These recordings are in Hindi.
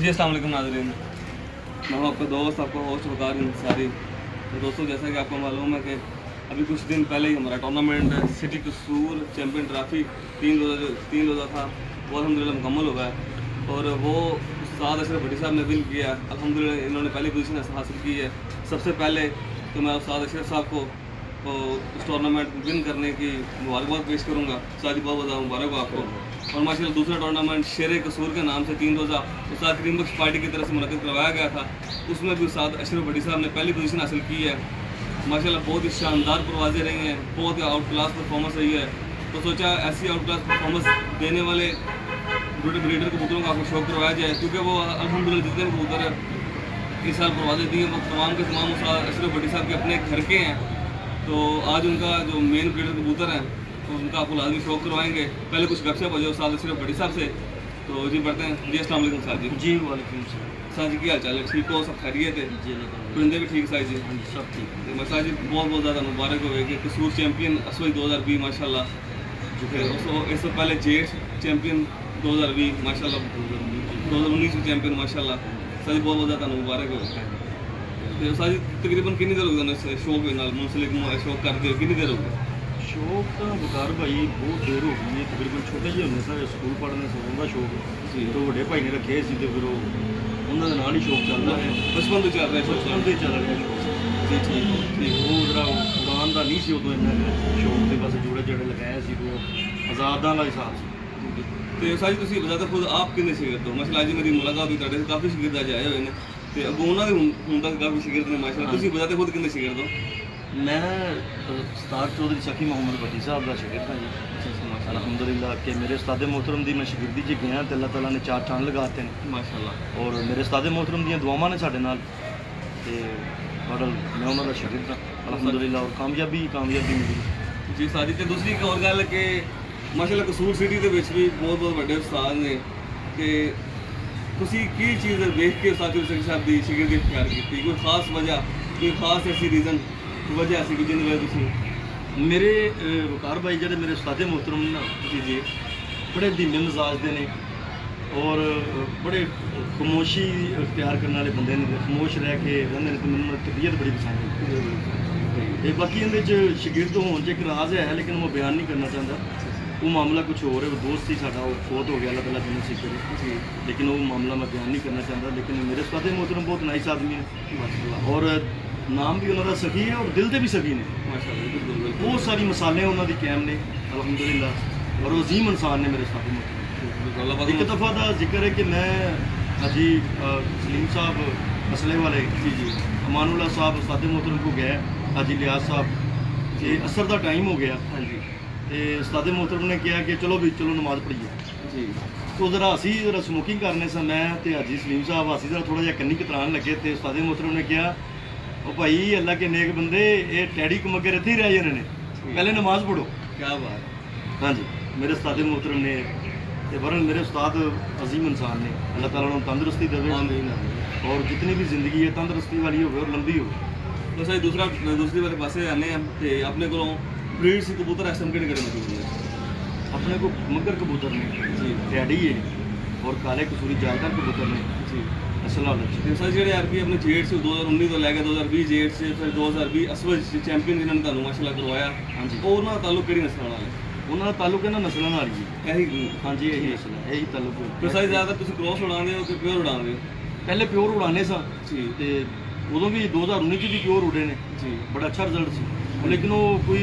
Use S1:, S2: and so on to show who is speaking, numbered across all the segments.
S1: जी अस्सलाम वालेकुम नाज़रीन, मैं हूं आपका दोस्त, आपका होस्ट वकार अंसारी। तो दोस्तों, जैसा कि आपको मालूम है कि अभी कुछ दिन पहले ही हमारा टूर्नामेंट सिटी कसूर चैम्पियन ट्रॉफी तीन रोज़ा था, वो अल्हम्दुलिल्लाह मुकम्मल हो गया और वो उस्ताद अशरफ भट्टी साहब ने विन किया। अल्हम्दुलिल्लाह इन्होंने पहली पोजीशन हासिल की है। सबसे पहले तो मैं उस्ताद अशरफ साहब को इस टूर्नामेंट विन करने की मुबारकबाद पेश करूँगा। साथ ही बहुत बहुत मुबारक हो आपको। और माशाल्लाह दूसरा टूर्नामेंट शेर कसूर के नाम से 3 रोज़ा उस्ताद करीम बख्श पार्टी की तरफ से मुनक़्क़िद करवाया गया था। उसमें भी उस्ताद अशरफ भट्टी साहब ने पहली पोजीशन हासिल की है। माशाल्लाह बहुत ही शानदार परवाज़ें रही हैं, बहुत ही आउट क्लास परफॉर्मेंस रही है। तो सोचा ऐसी आउट क्लास परफॉर्मेंस देने वाले ब्रीडर कबूतरों का आपको शौक करवाया जाए, क्योंकि वो अल्हम्दुलिल्लाह जितने भी कबूतर इस साल परवाज़ें दी हैं वो तमाम के तमाम उस्ताद अशरफ भट्टी साहब के अपने घर के हैं। तो आज उनका जो मेन ब्रीडर कबूतर हैं तो उनका आपको लाजमी शौक करवाएंगे। पहले कुछ गपशप हो जाए उस्ताद अशरफ भट्टी साहब से। तो जी बढ़ते हैं। जी अस्सलाम वालेकुम साहब जी।
S2: जी वालेकुम सलाम।
S1: साहब जी की हाल चाल है? ठीक हो? सब खैरियत है?
S2: जी
S1: परिंदे भी ठीक साहब जी?
S2: हाँ जी सब ठीक है।
S1: मसा जी बहुत बहुत ज़्यादा मुबारक हो कि कसूर चैम्पियन असवज 2020 माशाल्लाह। इससे पहले जेठ चैम्पियन 2020 माशाल्लाह, 2019 में चैम्पियन माशाल्लाह। सर जी बहुत बहुत ज़्यादा मुबारक हो। तो सर जी तकरीबन कितनी देर हो गई इस शौक के नाल मुंसलिक शौक करते हो? कितनी देर हो गई?
S2: शौक तो बकार भाई बहुत देर हो गई है। तकरीबन छोटे ਜਿਹੇ ਹੁੰਦੇ ਸਾਰੇ ਸਕੂਲ ਪੜ੍ਹਨੇ ਸੀ ਉਹਦਾ ਸ਼ੌਕ ਸੀ। ਤੋਂ ਵੱਡੇ ਭਾਈ ਨੇ ਰੱਖੇ ਸੀ ਤੇ ਫਿਰ ਉਹਨਾਂ ਦੇ ਨਾਲ ਹੀ ਸ਼ੌਕ ਚੱਲਦਾ ਹੈ।
S1: बचपन तो चल रहा है शौक?
S2: ਬਚਪਨ ਤੋਂ ਹੀ ਚੱਲ ਰਿਹਾ ਸ਼ੌਕ।
S1: जी ठीक ठीक।
S2: ਉਹ ਜਿਹੜਾ ਉਡਾਨ ਦਾ ਨਹੀਂ ਸੀ ਉਦੋਂ ਇੰਨਾ ਸ਼ੌਕ ਤੇ ਬਸ ਜੋੜੇ ਜਿਹੜੇ ਲਗਾਏ ਸੀ ਉਹ ਆਜ਼ਾਦਾਂ ਦਾ ਹਿਸਾਬ ਸੀ।
S1: तो साजी ਤੁਸੀਂ ਬਜ਼ਾਦਾ ਖੁਦ ਆਪ ਕਿੰਨੇ ਸ਼ਾਗਿਰਦ ਹੋ? ਮਸਲਾ ਅੱਜ ਮੇਰੀ ਮੁਲਾਕਾਤ ਹੋਈ ਤੁਹਾਡੇ ਕਾਫੀ ਸ਼ਾਗਿਰਦ ਅੱਜ ਆਏ ਹੋਏ ਨੇ ਤੇ ਅੱਗੋਂ ਉਹਨਾਂ ਦੇ ਹੁਣ ਤੱਕ ਕਾਫੀ ਸ਼ਾਗਿਰਦ ਨੇ ਮਾਸ਼ਾਅੱਲਾ। ਤੁਸੀਂ ਬਜ਼ਾਦਾ ਖੁਦ ਕਿੰਨੇ ਸ਼ਾਗਿਰਦ ਹੋ?
S2: मैं उस्ताद चौधरी सखी मोहम्मद भट्टी साहब का शागिर्द हाँ जी। अल्हम्दुलिल्लाह कि मेरे उस्ताद मोहतरम की मैं शागिर्दी च गया तो अल्लाह ताला ने 4 चांद लगाते हैं
S1: माशाअल्लाह।
S2: और मेरे उस्ताद मोहतरम दी दुआवां ने साडे नाल ते बड़ा मैं उन्होंने शागिर्द हाँ अल्हम्दुलिल्लाह और कामयाबी मिली
S1: जी साजी। तो दूसरी एक और गल कि माशाअल्लाह कसूर सिटी के भी बहुत बहुत बड़े उस्ताद ने कि ਤੁਸੀਂ ਕੀ ਚੀਜ਼ ਦੇਖ ਕੇ ਉਸਤਾਦ ਚੌਧਰੀ ਸਖੀ ਸਾਹਿਬ ਦੀ ਸ਼ਾਗਿਰਦੀ ਇਖਤਿਆਰ ਕੀਤੀ? ਕੋਈ ਖਾਸ ਵਜ੍ਹਾ, ਕੋਈ ਖਾਸ ਐਸੀ ਰੀਜ਼ਨ वजह ऐसी कि जिन वजह तुम
S2: मेरे वकार भाई जड़े मेरे उस्ताद मोहतरम ना
S1: जी
S2: बड़े धीमे मिजाज के ने और बड़े खामोशी इख्तियार करने वाले बंदे ने, खामोश रह के रहंदे ने। तो मैनूं तबीयत बड़ी पसंद है। बाकी इहदे शागिर्द होने च एक राज है लेकिन मैं बयान नहीं करना चाहता। वो मामला कुछ और है। वो दोस्त ही साडा वो फोत हो गया, अल्लाह ताला जिन्हें सीख करे, लेकिन वो मामला मैं बयान नहीं करना चाहता। लेकिन मेरे उस्ताद मोहतरम बहुत नाइस आदमी है माशाअल्लाह और नाम भी उन्होंने सखी है और दिल से भी सखी ने
S1: माशाअल्लाह।
S2: बहुत सारी मिसालें उन्होंने कैम ने अल्हम्दुलिल्लाह और अजीम इंसान ने मेरे साथ मोहतरम। एक दफ़ा का जिक्र है कि मैं हाजी सलीम साहब मसले वाले जी अमानुल्लाह साहब उस्ताद मोहतरम को गए, हाजी लियाज साहब ये असर का टाइम हो गया हाँ जी। तो उस्ताद मोहतरम ने कहा कि चलो भी चलो नमाज पढ़िए जी। तो जरा असी जरा स्मोकिंग करने से मैं तो हाजी सलीम साहब असी जरा थोड़ा जहा कन्नी कतरान लगे तो उस्ताद मोहतरम ने कहा ओ भाई अल्लाह के नेक बंदे ये टैडी कमगर इतने ही रह जाने ने, पहले नमाज पढ़ो।
S1: क्या बात।
S2: हाँ जी मेरे उस्ताद मोहतरम ने बरन मेरे उस्ताद अजीम इंसान ने, अल्लाह ताला उन्हें तंदुरुस्ती देवे और जितनी भी जिंदगी है तंदुरुस्ती वाली हो और लंबी हो।
S1: तो सर दूसरी वाले पासे आने तो अपने को ब्रीड से कबूतर इस टाइम किहड़े मौजूद ने?
S2: अपने को मगर कबूतर ने जी, टैडी है और काले कसूरी जायदार कबूतर ने जी असला।
S1: सर जी आरपी अपने जेठ से 2019 तो लैके 2020 जेठ से फिर 2020 असवज चैंपियन जिन्होंने तुहानू माशाअल्लाह करवाया हाँ जी, और उन्होंने ताल्लुक किहड़ी नस्ल नाल है?
S2: उन्होंने ताल्लुक है ना नस्लों नाल ही
S1: यही
S2: हाँ जी यही नस्ल है यही ताल्लुक है।
S1: तो सर ज़्यादातर तुम क्रॉस उड़ाते हो कि प्योर उड़ाते हो?
S2: पहले प्योर उड़ाने सा
S1: जी
S2: ते उदों भी 2019 भी प्योर उड़े ने
S1: जी,
S2: बड़ा अच्छा रिजल्ट सी। लेकिन वो कोई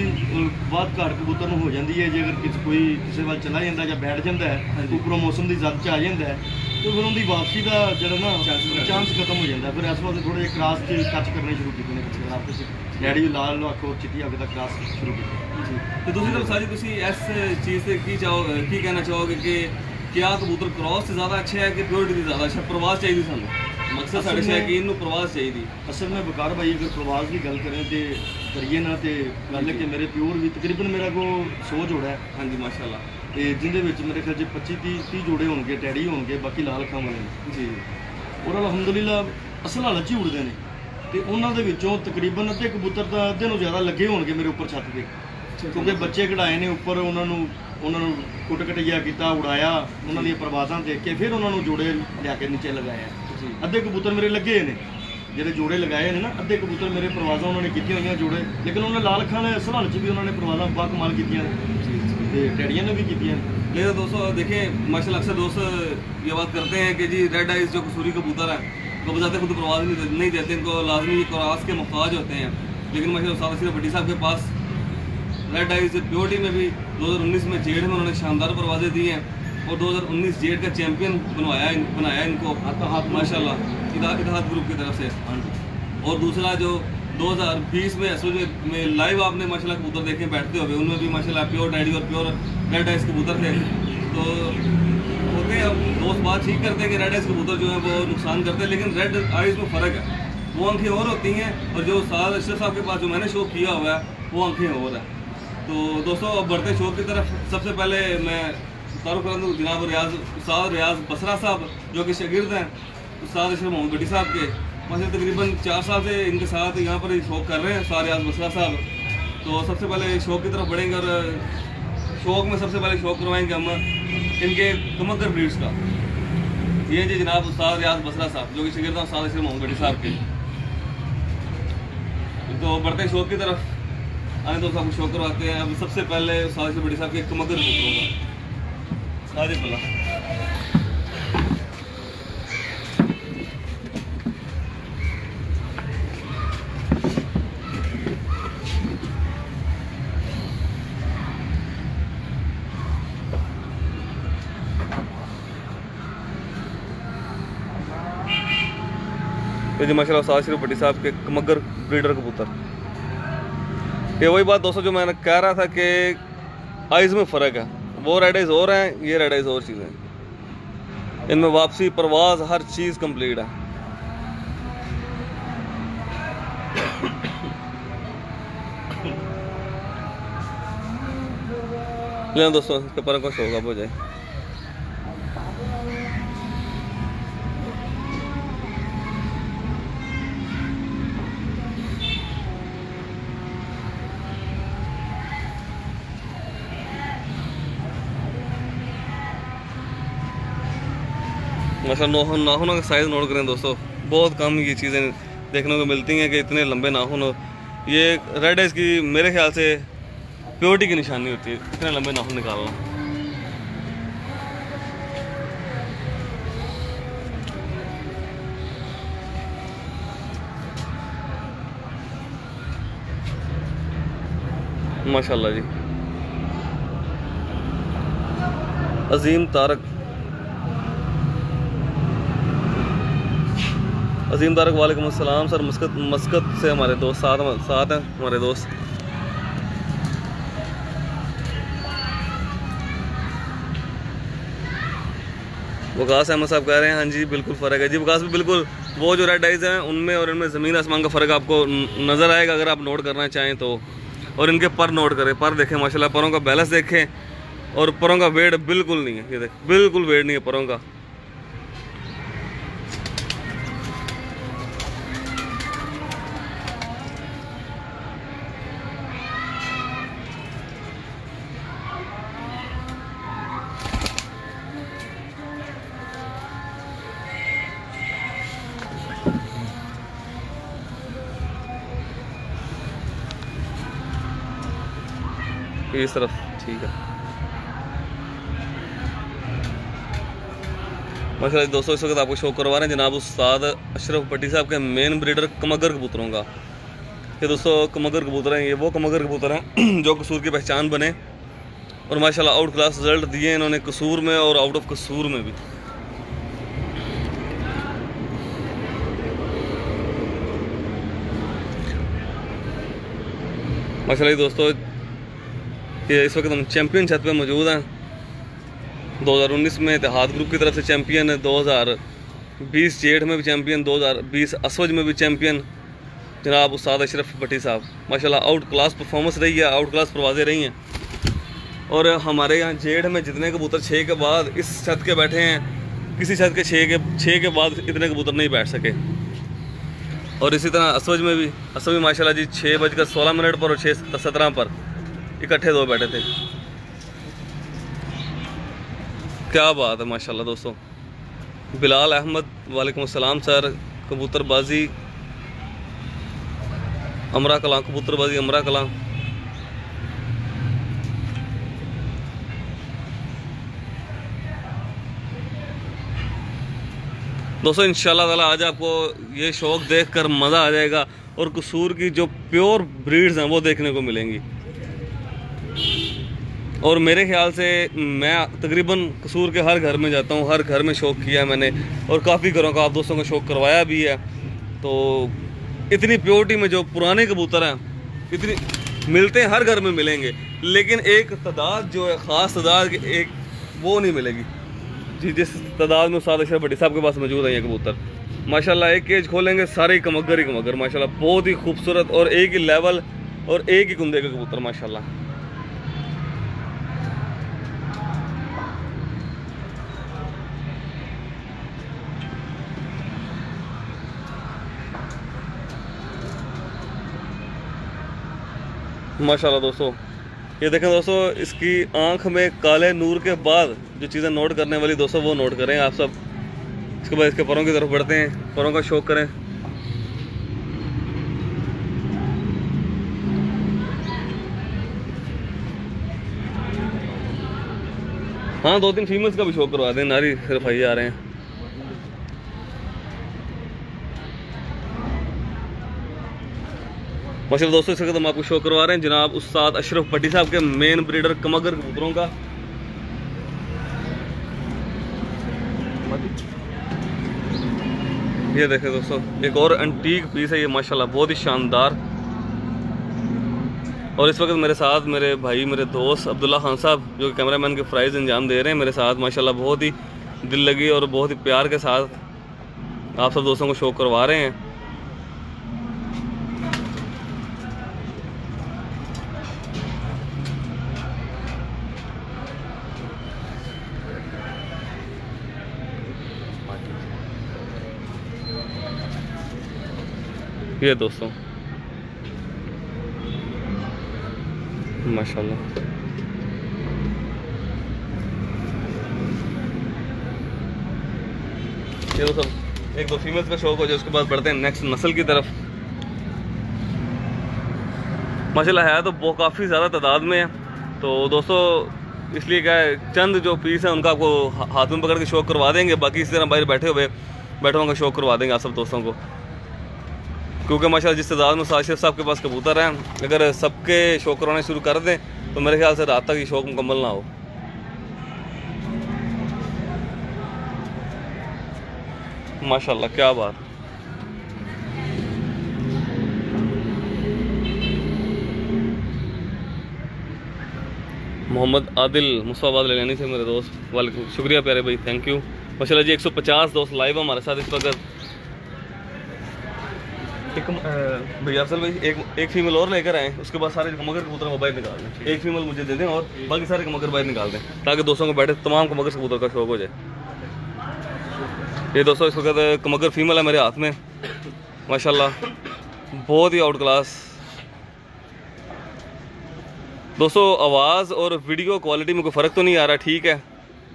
S2: बात घाट कबूतर हो जाती है जे अगर कोई किसी वाल चला जाता या बैठ जाता है उपरों मौसम की जद च आ जाता है तो फिर उनकी वापसी का जरा ना चांस खत्म हो जाता है। फिर इस वास्ते थोड़े क्रॉस टच करने शुरू किए आपस डैडी भी लाल अख और चिट्टी अग तक क्रॉस शुरू की।
S1: तो दूसरी तरफ साजी तुम इस चीज़ से की कहना चाहोगे कि क्या कबूतर क्रॉस से ज़्यादा अच्छा है कि प्योरिटी ज़्यादा अच्छा? प्रवास चाहिए सानू मकसद साढ़े शौकीन नूं प्रवास चाहिए।
S2: असल में बकार भाई अगर प्रवास की गल करें तो करिए ना तो गल है कि मेरे प्योर भी तकरीबन मेरा को 100 जोड़ा है हाँ जी
S1: माशाअल्लाह।
S2: तो जिंदे विच मेरे ख्याल 25-30 जोड़े होंगे टैडी होंगे बाकी लाल अखां वाले जी और अलहमदुलिल्लाह असल हालत ही उड़ते हैं। तो उन्होंने विचों तकरीबन अद्धे कबूतर तो अद्धे नूं ज़्यादा लगे होंगे मेरे उपर छत पे क्योंकि बच्चे कढ़ाए ने उपर उन्होंने ਉਹਨਾਂ ਨੂੰ ਕੁੱਟ ਕਟਈਆ ਕੀਤਾ, ਉਡਾਇਆ, ਉਹਨਾਂ ਦੀਆਂ ਪ੍ਰਵਾਜ਼ਾਂ ਦੇਖ ਕੇ ਫਿਰ ਉਹਨਾਂ ਨੂੰ ਜੋੜੇ ਲਿਆ ਕੇ ਨੀਚੇ ਲਗਾਇਆ।
S1: ਜੀ
S2: ਅੱਧੇ ਕਬੂਤਰ ਮੇਰੇ ਲੱਗੇ ਨੇ, ਜਿਹੜੇ ਜੋੜੇ ਲਗਾਏ ਨੇ ਨਾ, ਅੱਧੇ ਕਬੂਤਰ ਮੇਰੇ ਪ੍ਰਵਾਜ਼ਾਂ ਉਹਨਾਂ ਨੇ ਕੀਤੀਆਂ ਹੋਈਆਂ ਜੋੜੇ, ਲੇਕਿਨ ਉਹਨਾਂ ਲਾਲ ਅੱਖਾਂ ਵਾਲੇ ਸਰਹੰਦ 'ਚ ਵੀ ਉਹਨਾਂ ਨੇ ਪ੍ਰਵਾਜ਼ਾਂ ਬਾ ਕਮਾਲ ਕੀਤੀਆਂ ਨੇ
S1: जी जी।
S2: ਤੇ ਡੈਡੀਆਂ ਨੇ ਵੀ ਕੀਤੀਆਂ ਨੇ।
S1: लेकिन दोस्तों देखें माशाल्लाह अक्सर दोस्त ये बात करते हैं कि जी रेड आइज जो कसूरी कबूतर है वो बजाते खुद प्रवाज नहीं देते, इनको लाजमी क्रॉस के मोहताज होते हैं। लेकिन माशाल्लाह उस्ताद अशरफ भट्टी साहब के पास रेड आइज प्योरिटी में भी 2019 में जेड में उन्होंने शानदार परवाजें दी हैं और 2019 जेड का चैम्पियन बनाया इनको माशाल्लाह इतिहाद ग्रुप की तरफ से। और दूसरा जो 2020 में एसओजी में लाइव आपने माशाल्लाह कबूतर देखे बैठते हुए, उनमें भी माशाल्लाह प्योर डैडी और प्योर रेड आइज कबूतर थे। तो होते हैं अब दोस्त बात ठीक करते हैं कि रेड आइज कबूतर जो है वो नुकसान करते हैं, लेकिन रेड आइज में फ़र्क है, वो आंखें और होती हैं और जो उस्ताद अशरफ साहब के पास जो मैंने शो किया हुआ है वो आंखें और है। तो दोस्तों अब बढ़ते शो की तरफ, सबसे पहले मैं तारुफ करता हूँ जनाब उस्ताद रियाज बसरा साहब जो कि शागिर्द हैं उस्ताद अशरफ मोहम्मद भट्टी साहब के। मतलब तकरीबन 4 साल से इनके साथ यहाँ पर शौक कर रहे हैं उस्ताद रियाज बसरा साहब। तो सबसे पहले शौक की तरफ बढ़ेंगे और शौक में सबसे पहले शौक करवाएंगे हम इनके कमकर ब्रीड्स का। ये जी जनाब उस्ताद रियाज बसरा साहब जो कि शागिर्द हैं उस्ताद अशरफ मोहम्मद भट्टी साहब के। तो बढ़ते शौक की तरफ आने दोस्तों आपको शौक करवाते हैं। अब सबसे पहले उस्ताद अशरफ भट्टी साहब के कमकर कबूतरों का आगे बोला। ये जी माशाल्लाह उस्ताद अशरफ भट्टी साहब के कमगर ब्रीडर कबूतर। ये वही बात दोस्तों जो मैंने कह रहा था कि आइज़ में फ़र्क है, वो रेड आइज़ और हैं, ये रेड आइज़ और चीज़ें हैं। इनमें वापसी परवाज हर चीज़ कंप्लीट है। लेकिन दोस्तों इसके पर को शौक हो जाए। माशाल्लाह नाखूनों का साइज़ नोट करें दोस्तों, बहुत कम ये चीज़ें देखने को मिलती हैं कि इतने लंबे नाखून हो। ये रेड आइज की मेरे ख्याल से प्योरिटी की निशानी होती है, इतने लंबे नाखून निकालना। माशाल्लाह जी। अजीम तारक वालेकुम अस्सलाम सर। मस्कत से हमारे दोस्त साथ हैं हमारे दोस्त। वकास अहमद साहब कह रहे हैं हाँ जी बिल्कुल फ़र्क है जी वकास भी बिल्कुल। वो जो रेड आइज़ हैं उनमें और इनमें ज़मीन आसमान का फ़र्क आपको नज़र आएगा अगर आप नोट करना चाहें तो। और इनके पर नोट करें, पर देखें माशाल्लाह, परों का बैलेंस देखें और परों का वेट बिल्कुल नहीं है, ये देख बिल्कुल वेट नहीं है परों का। इस तरफ ठीक है माशाल्लाह दोस्तों। इस वक्त आपको शो करवा रहे हैं जनाब उस्ताद अशरफ भट्टी साहब के मेन ब्रीडर कमगर कबूतरों का। ये दोस्तों कमगर कबूतर हैं, ये वो कमगर कबूतर हैं जो कसूर की पहचान बने और माशाल्लाह आउट क्लास रिजल्ट दिए इन्होंने कसूर में और आउट ऑफ कसूर में भी। माशाल्लाह दोस्तों ये इस वक्त हम चैम्पियन छत पे मौजूद हैं। 2019 में इतिहाद ग्रुप की तरफ से चैम्पियन है, 2020 जेठ में भी चैम्पियन, 2020 असवज में भी चैम्पियन जनाब उस्ताद अशरफ भट्टी साहब। माशाल्लाह आउट क्लास परफॉर्मेंस रही है, आउट क्लास परवाज़ें रही हैं। और हमारे यहाँ जेठ में जितने कबूतर 6 के बाद इस छत के बैठे हैं, किसी छत के 6 के बाद इतने कबूतर नहीं बैठ सके। और इसी तरह असवज में माशाल्लाह जी 6:16 पर और 6:17 पर इकट्ठे 2 बैठे थे। क्या बात है माशाल्लाह दोस्तों। बिलाल अहमद वालेकुम अस्सलाम सर। कबूतरबाजी अमरा कलां, कबूतरबाजी अमरा कलां। दोस्तों इंशाल्लाह ताला आज आपको ये शौक़ देखकर मज़ा आ जाएगा और कसूर की जो प्योर ब्रीड्स हैं वो देखने को मिलेंगी। और मेरे ख्याल से मैं तकरीबन कसूर के हर घर में जाता हूँ, हर घर में शौक़ किया है मैंने और काफ़ी घरों का आप दोस्तों को शौक़ करवाया भी है। तो इतनी प्योरिटी में जो पुराने कबूतर हैं इतनी मिलते हैं, हर घर में मिलेंगे, लेकिन एक तादाद जो है ख़ास तादाद एक वो नहीं मिलेगी जी जिस तादाद में उस्ताद अशरफ भट्टी साहब के पास मौजूद है ये कबूतर। माशाल्लाह एक केज खोलेंगे सारे ही कमगर माशाल्लाह, बहुत ही खूबसूरत और एक ही लेवल और एक ही कुंदे के कबूतर माशाल्लाह। माशाल्लाह दोस्तों ये देखें दोस्तों, इसकी आंख में काले नूर के बाद जो चीज़ें नोट करने वाली दोस्तों वो नोट करें आप सब। इसके बाद इसके परों की तरफ बढ़ते हैं, परों का शौक करें। हाँ 2-3 फीमेल्स का भी शौक करवा दें, नारी सिर्फ आई आ रहे हैं। माशाल्लाह दोस्तों इस वक्त हम आपको शो करवा रहे हैं जनाब उस्ताद अशरफ भट्टी साहब के मेन ब्रीडर कमगर कबूतरों का। ये देखें दोस्तों एक और एंटीक पीस है ये माशाल्लाह, बहुत ही शानदार। और इस वक्त मेरे साथ मेरे भाई मेरे दोस्त अब्दुल्ला खान साहब जो कैमरामैन के फ़राइज़ अंजाम दे रहे हैं मेरे साथ माशाल्लाह, बहुत ही दिल लगी और बहुत ही प्यार के साथ आप सब दोस्तों को शो करवा रहे हैं। ये दोस्तों माशाल्लाह ये दोस्तों एक दो फीमेल्स का शौक हो जाए उसके बाद बढ़ते हैं नेक्स्ट नस्ल की तरफ। माशाल्लाह है तो वो काफ़ी ज़्यादा तादाद में है, तो दोस्तों इसलिए क्या है चंद जो पीस हैं उनका आपको हाथ में पकड़ के शौक करवा देंगे, बाकी इसी तरह बाहर बैठे का शौक करवा देंगे आप सब दोस्तों को। क्योंकि माशाल्लाह जिस तादाद में साशिर साहब के पास कबूतर हैं, अगर सबके शौक करवाने शुरू कर दें तो मेरे ख्याल से रात तक ये शौक मुकम्मल ना हो। माशाल्लाह क्या बात। मोहम्मद आदिल मुस्तफाबाद लेनी से मेरे दोस्त, वालेकुम शुक्रिया प्यारे भाई, थैंक यू। माशाल्लाह जी 150 दोस्त लाइव हमारे साथ इस वक्त। भैया अफसल भाई एक फीमेल और लेकर आए, उसके बाद सारे कमगर कबूतर को बाहर निकाल दें। एक फीमेल मुझे दे दें और बाकी सारे कमगर बाहर निकाल दें ताकि दोस्तों को बैठे तमाम कमगर कबूतर का शौक हो जाए। ये दोस्तों इस वक्त कमगर फीमेल है मेरे हाथ में माशाल्लाह, बहुत ही आउट क्लास। दोस्तों आवाज़ और वीडियो क्वालिटी में कोई फ़र्क तो नहीं आ रहा, ठीक है,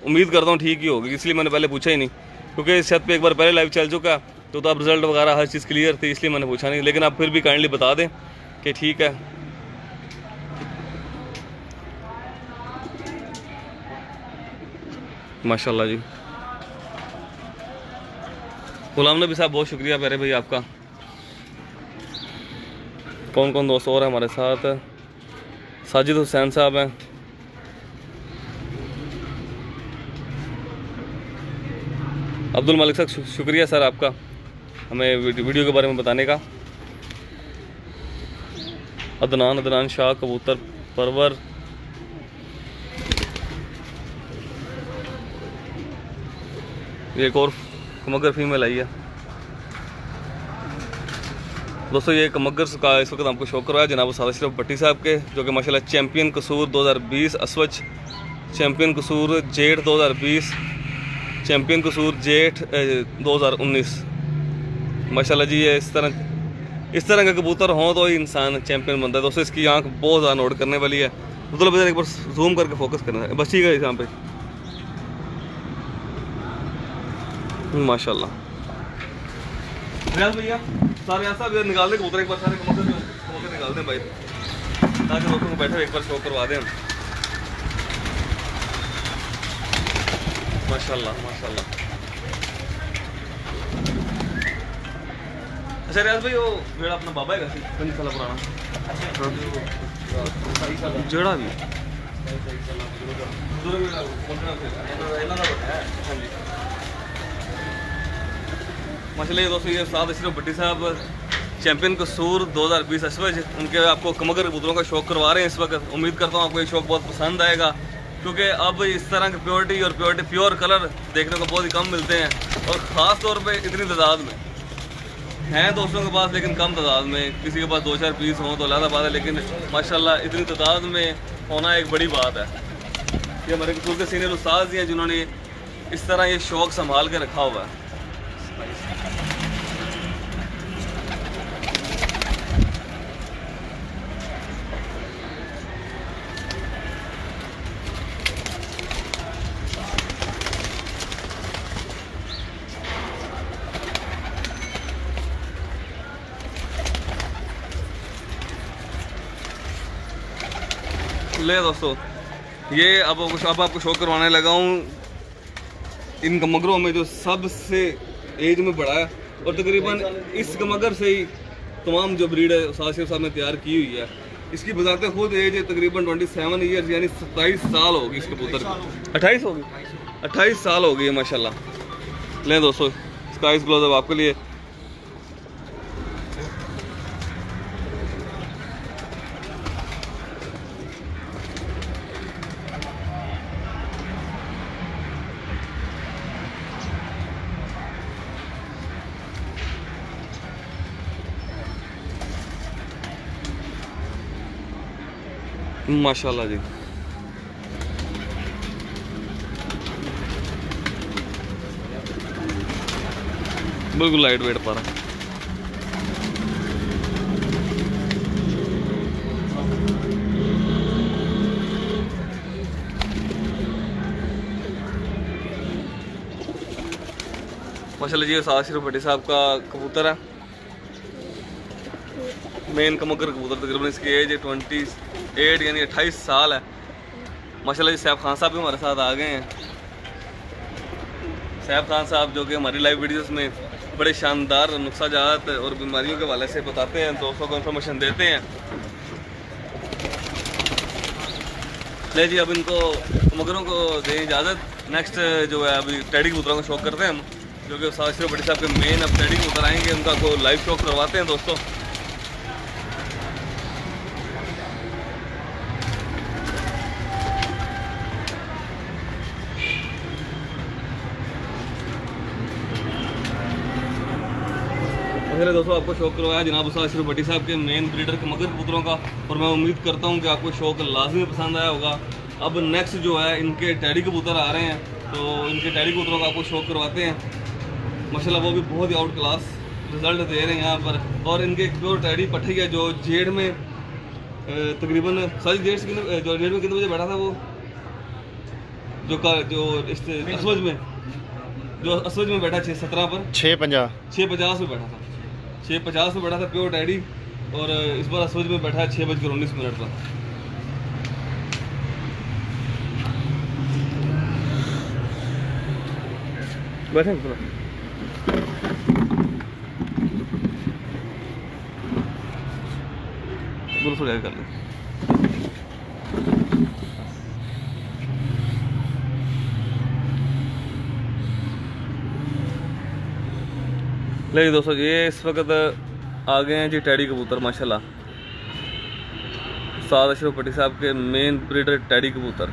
S1: उम्मीद करता हूँ ठीक ही होगी, इसलिए मैंने पहले पूछा ही नहीं, क्योंकि इस छत पे एक बार पहले लाइव चल चुका तो अब रिज़ल्ट वगैरह हर चीज़ क्लियर थी, इसलिए मैंने पूछा नहीं। लेकिन आप फिर भी काइंडली बता दें कि ठीक है। माशाल्लाह जी गुलाम नबी साहब बहुत शुक्रिया प्यारे भाई आपका। कौन कौन दोस्त और हैं हमारे साथ? साजिद हुसैन साहब हैं, अब्दुल मलिक साहब शुक्रिया सर आपका हमें वीडियो के बारे में बताने का। अदनान शाह कबूतर परवर, ये एक और कमगर फीमेल आई है दोस्तों। ये कमगर का इस वक्त हमको शौक करवाया जनाब उस्ताद अशरफ भट्टी साहब के, जो कि माशाल्लाह चैम्पियन कसूर 2020 असवच, चैम्पियन कसूर जेठ 2020, चैम्पियन कसूर जेठ 2019। माशाल्लाह जी ये इस तरह का कबूतर हो तो ही इंसान चैम्पियन बनता है दोस्तों। इसकी आंख बहुत ज़्यादा नोट करने वाली है, मतलब एक बार जूम करके फोकस करना है बस, ठीक है यहाँ पे माशाल्लाह। रियाज भैया सारे ऐसा भी निकाल दे कबूतर एक बार, सारे कबूतर निकाल दें भाई, ताकि दोस्तों को बैठे एक बार शो करवा दें हम। माशाल्लाह माशाल्लाह। अच्छा रियाज भाई वो जेड़ा अपना बाबा है कितने साल पुराना जेड़ा भी माशाल्लाह। ये दोस्तों ये उस्ताद अशरफ भट्टी साहब चैंपियन कसूर 2020 अशवज, उनके आपको कमगर कबूतरों का शौक करवा रहे हैं इस वक्त। उम्मीद करता हूँ आपको ये शौक बहुत पसंद आएगा, क्योंकि अब इस तरह की प्योर कलर देखने को बहुत ही कम मिलते हैं, और ख़ास तौर पे इतनी तादाद में हैं दोस्तों के पास, लेकिन कम तादाद में। किसी के पास 2-4 पीस हों तो अलग बात है, लेकिन माशाल्लाह इतनी तादाद में होना एक बड़ी बात है। ये हमारे कसूर के सीनियर उस्ताद ही हैं जिन्होंने इस तरह ये शौक संभाल के रखा हुआ है। ले दोस्तों ये अब आपको शो करवाने लगा हूँ इन कमगरों में जो सबसे एज में बड़ा है, और तकरीबन इस कमगर से ही तमाम जो ब्रीड है साशिफ साहब ने तैयार की हुई है। इसकी बजाते खुद एज है तकरीबन 27 ईयर्स, यानी 27 साल होगी इस कबूतर की। 28 होगी, 28 साल हो गई है माशाल्लाह। लें दोस्तों स्काइज ग्लोव आपके लिए। माशाल्लाह जी, बिल्कुल लाइट वेट पर है। माशाल्लाह जी साशिफ भट्टी साहब का कबूतर है, मेन कमगर कबूतर। तकरीबन इसकी एज है 28 यानी 28 साल है माशाल्लाह जी। सैफ खान साहब भी हमारे साथ आ गए हैं। सैफ खान साहब जो कि हमारी लाइव वीडियोस में बड़े शानदार नुस्खाजात और बीमारियों के हवाले से बताते हैं, दोस्तों को इन्फॉर्मेशन देते हैं। ले जी अब इनको कमगरों को दें इजाज़त। नेक्स्ट जो है अभी टेडी कबूतरों का शौक करते हैं हम, जो कि साशिफ भट्टी साहब के मेन अब टेडी कबूतर आएंगे, उनका को लाइव शौक करवाते हैं दोस्तों। पहले दोस्तों आपको शौक करवाया जनाब साशिफ भट्टी साहब के मेन ब्रीडर के मगर कबूतरों का, और मैं उम्मीद करता हूं कि आपको शौक लाजमी पसंद आया होगा। अब नेक्स्ट जो है इनके टैडी कबूतर आ रहे हैं, तो इनके टैडी कबूतरों का आपको शौक करवाते हैं। माशाल्लाह वो भी बहुत ही आउट क्लास रिजल्ट दे रहे हैं यहाँ पर। और इनके प्योर टैडी पट्टी है जो जेड में तकरीबन सारी जेड से जो जेड में कितने बजे बैठा था वो जो असवज में बैठा 6:17 पर 6:50 में बैठा था। 6:50 में बैठा था प्योर टैडी, और इस बार असवज में बैठा है 6:19 पर। बैठे थोड़ा बोलो थोड़ा कर लें। ले दोस्तों ये इस वक्त आ गए हैं जी टैडी कबूतर माशाल्लाह, उस्ताद अशरफ भट्टी साहब के मेन ब्रीडर टैडी कबूतर।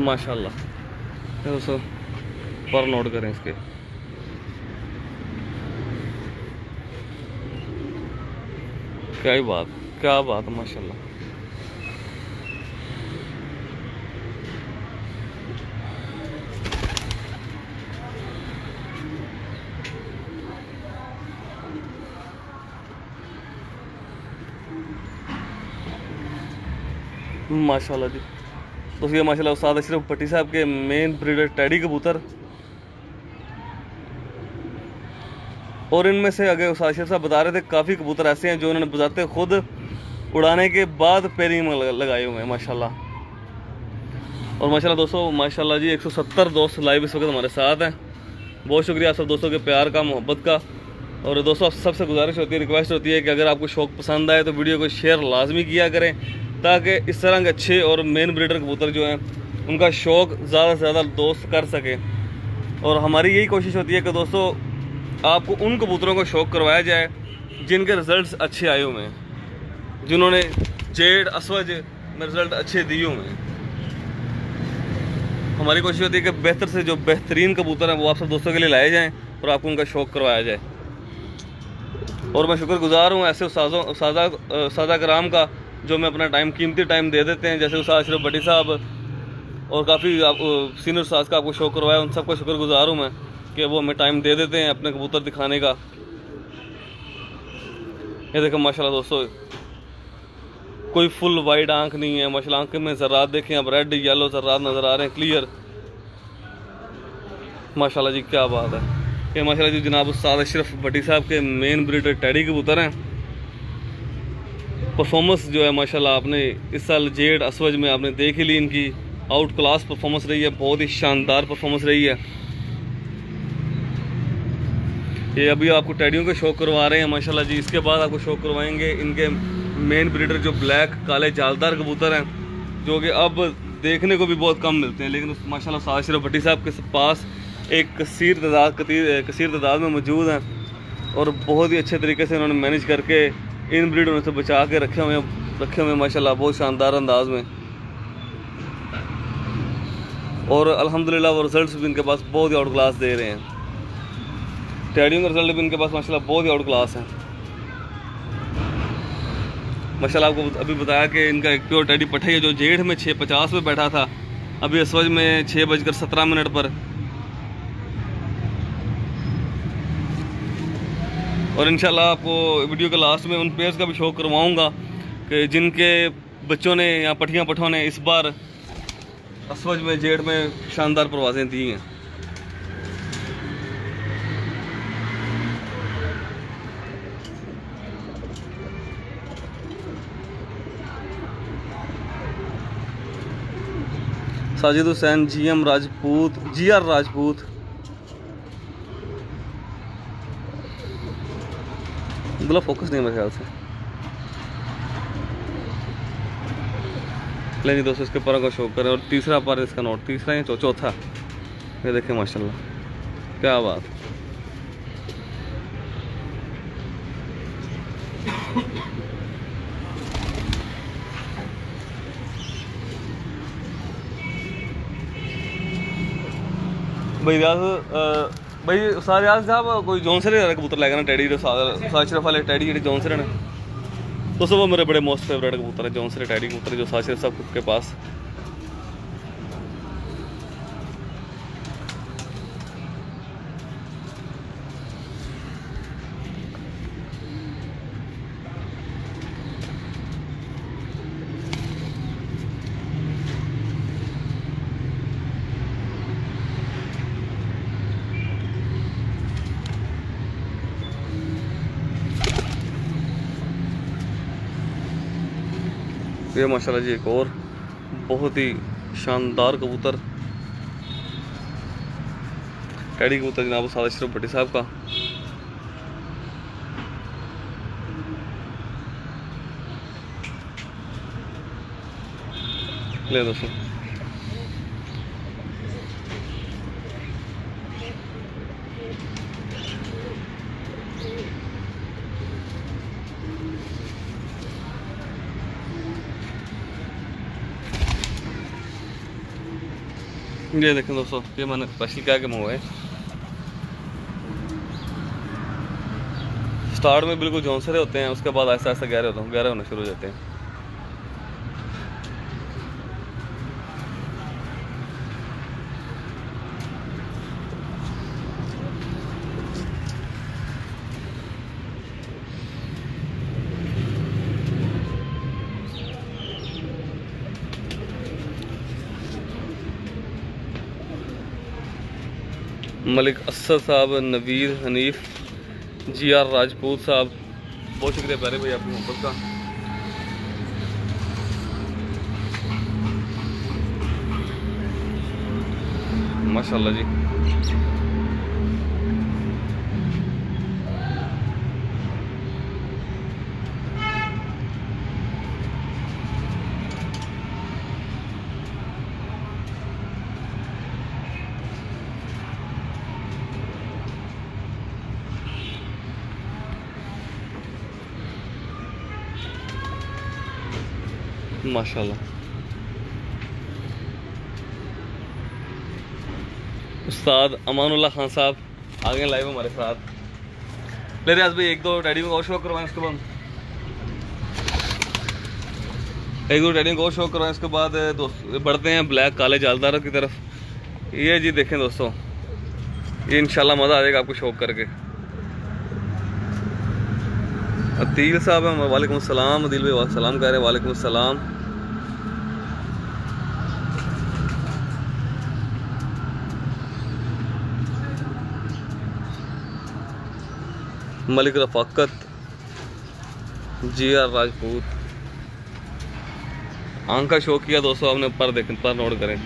S1: माशाल्लाह दोस्तों पर नोट करें इसके। क्या बात माशाल्लाह। माशाल्लाह जी। तो ये माशाल्लाह उस्ताद अशरफ भट्टी साहब के मेन ब्रीडर टैडी कबूतर। और इनमें से अगर उस्ताद अशरफ साहब बता रहे थे काफ़ी कबूतर ऐसे हैं जो उन्होंने बजाते खुद उड़ाने के बाद पेयरिंग में लगाए हुए हैं माशाल्लाह। और माशाल्लाह दोस्तों, माशाल्लाह जी 170 दोस्त लाइव इस वक्त हमारे साथ हैं। बहुत शुक्रिया आप सब दोस्तों के प्यार का, मोहब्बत का। और दोस्तों, आप सबसे गुजारिश होती है, रिक्वेस्ट होती है कि अगर आपको शौक़ पसंद आए तो वीडियो को शेयर लाजमी किया करें, ताकि इस तरह के अच्छे और मेन ब्रीडर कबूतर जो हैं उनका शौक़ ज़्यादा से ज़्यादा दोस्त कर सकें। और हमारी यही कोशिश होती है कि दोस्तों आपको उन कबूतरों को शौक़ करवाया जाए जिनके रिज़ल्ट अच्छे आए हुए हैं, जिन्होंने जेड असवज में रिज़ल्ट अच्छे दिए हुए हैं। हमारी कोशिश होती है कि बेहतर से जो बेहतरीन कबूतर हैं वो आप सब दोस्तों के लिए लाए जाएँ और आपको उनका शौक़ करवाया जाए। और मैं शुक्रगुजार हूँ ऐसे उस्तादा कराम का जो मैं अपना टाइम, कीमती टाइम दे देते हैं, जैसे उस्ताद अशरफ भट्टी साहब और काफ़ी सीनियर उस्ताद का आपको शौक़ करवाया। उन सबका शुक्रगुजार हूँ मैं कि वो हमें टाइम दे देते हैं अपने कबूतर दिखाने का। ये देखो माशाल्लाह दोस्तों, कोई फुल वाइड आंख नहीं है माशाल्लाह। आंख में ज़र्रात देखें आप, रेड येलो ज़र्रात नज़र आ रहे हैं क्लियर माशाल्लाह जी। क्या बात है। ये माशाल्लाह जी जनाब उस्ताद अशरफ भट्टी साहब के मेन ब्रीडर टैडी कबूतर हैं। परफॉर्मेंस जो है माशाल्लाह आपने इस साल जेड असवज में आपने देख ही ली, इनकी आउट क्लास परफॉर्मेंस रही है, बहुत ही शानदार परफॉर्मेंस रही है। ये अभी आपको टैडियों के शौक़ करवा रहे हैं माशाल्लाह जी। इसके बाद आपको शौक़ करवाएंगे इनके मेन ब्रीडर जो ब्लैक काले जालदार कबूतर हैं, जो कि अब देखने को भी बहुत कम मिलते हैं, लेकिन माशाल्लाह उस्ताद अशरफ भट्टी साहब के पास एक कसीर तादाद में मौजूद हैं और बहुत ही अच्छे तरीके से उन्होंने मैनेज करके इन ब्रीडों से बचा के रखे हुए माशाल्लाह बहुत शानदार अंदाज में। और अल्हम्दुलिल्लाह वो रिज़ल्ट भी इनके पास बहुत ही आउट क्लास दे रहे हैं। टैडियों का रिज़ल्ट भी इनके पास माशाल्लाह बहुत ही आउट क्लास है माशाल्लाह। आपको अभी बताया कि इनका एक प्योर टैडी पठा है जो जेठ में 6:50 पे बैठा था, अभी असवज में 6:17 पर। और इंशाल्लाह आपको वीडियो के लास्ट में उन पेयर्स का भी शौक़ करवाऊंगा कि जिनके बच्चों ने या पठियाँ पठों ने इस बार असवज में जेठ में शानदार परवाज़ें दी हैं। साजिद हुसैन, GM राजपूत, GR राजपूत, मतलब फोकस नहीं है मेरे ख्याल से। लेकिन दोस्तों इसके पर का शौक करें। और तीसरा पर इसका नोट, तीसरा या चौथा, ये देखें माशाल्लाह क्या बात। भाई सारे साहब कोई जॉन सरे कबूतर लेगा ना टैडी जो अशरफ वाले टैडी जो जॉन सरे ने, तो सब वो मेरे बड़े मोस्ट फेवरेट कबूतर है जॉन सरे टैडी कबूतर जो अशरफ साहब के पास। ये माशाल्लाह जी एक और बहुत ही शानदार कबूतर टैडी कबूतर जनाब उस्ताद अशरफ भट्टी साहब का। ले दोस्तों ये देखें दोस्तों, ये मैंने स्पेशल क्या के मंगवाए। स्टार्ट में बिल्कुल झोंसरे होते हैं, उसके बाद ऐसा ऐसा गहरे होने शुरू हो जाते हैं। मलिक असद साहब, नवीर हनीफ, GR राजपूत साहब, बहुत शुक्रिया प्यारे भाई आपकी मोहब्बत का। माशाल्लाह जी। माशाल्लाह। उस्ताद अमानुल्लाह खान साहब आ गए लाइव हमारे साथ। ले रियाज भाई एक दो टैडी को और शो करवाएं, उसके बाद एक दो टैडी को और शो करवाएं, उसके बाद दोस्त बढ़ते हैं ब्लैक काले जालदारों की तरफ। ये जी देखें दोस्तों, ये इंशाल्लाह मज़ा आ जाएगा आपको शौक करके। अदील साहब हैं, वालेकुम अस्सलाम। अदील भाई सलाम कह रहे हैं, वालेकुम अस्सलाम। मलिक रफाकत, GR राजपूत। आंख का शौक किया दोस्तों आपने, पर देखें, पर नोट करें।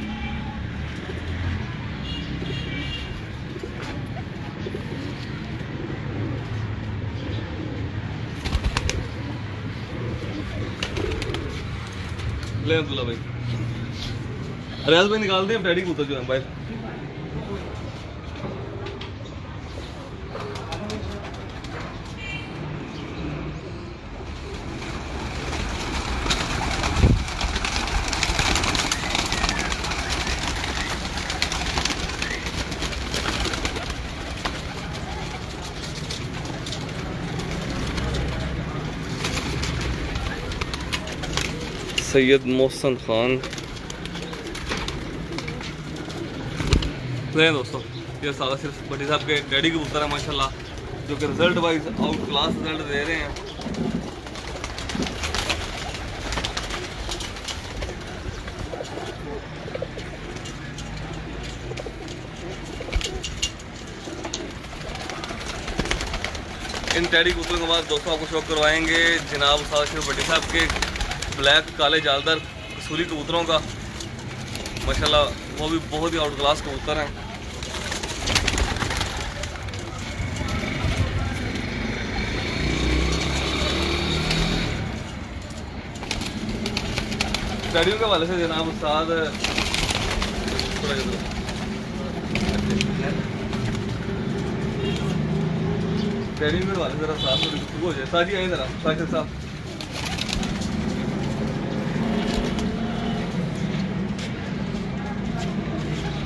S1: ले अब्दुल्ला भाई, रियाज भाई निकाल दें टैडी कबूतर जो है भाई। सैयद मोहसन खान। नहीं दोस्तों, ये सारा सिर्फ भट्टी साहब के डैडी कबूतर है माशाल्लाह, जो कि result wise outclass result दे रहे हैं। इन टैडी कबूतरों के बाद दोस्तों आपको शौक करवाएंगे जनाब उस्ताद शेख भट्टी साहब के ब्लैक काले जालदार कसूरी कबूतरों का। माशाल्लाह वो भी बहुत ही आउट क्लास कबूतर हैं। टैडियों के हवाले से जनाब उस्ताद टैडियों के हवाले से ज़रा साथ थोड़ी गुफ्तगू हो जाए। साजी आए ज़रा शाकिर साहब।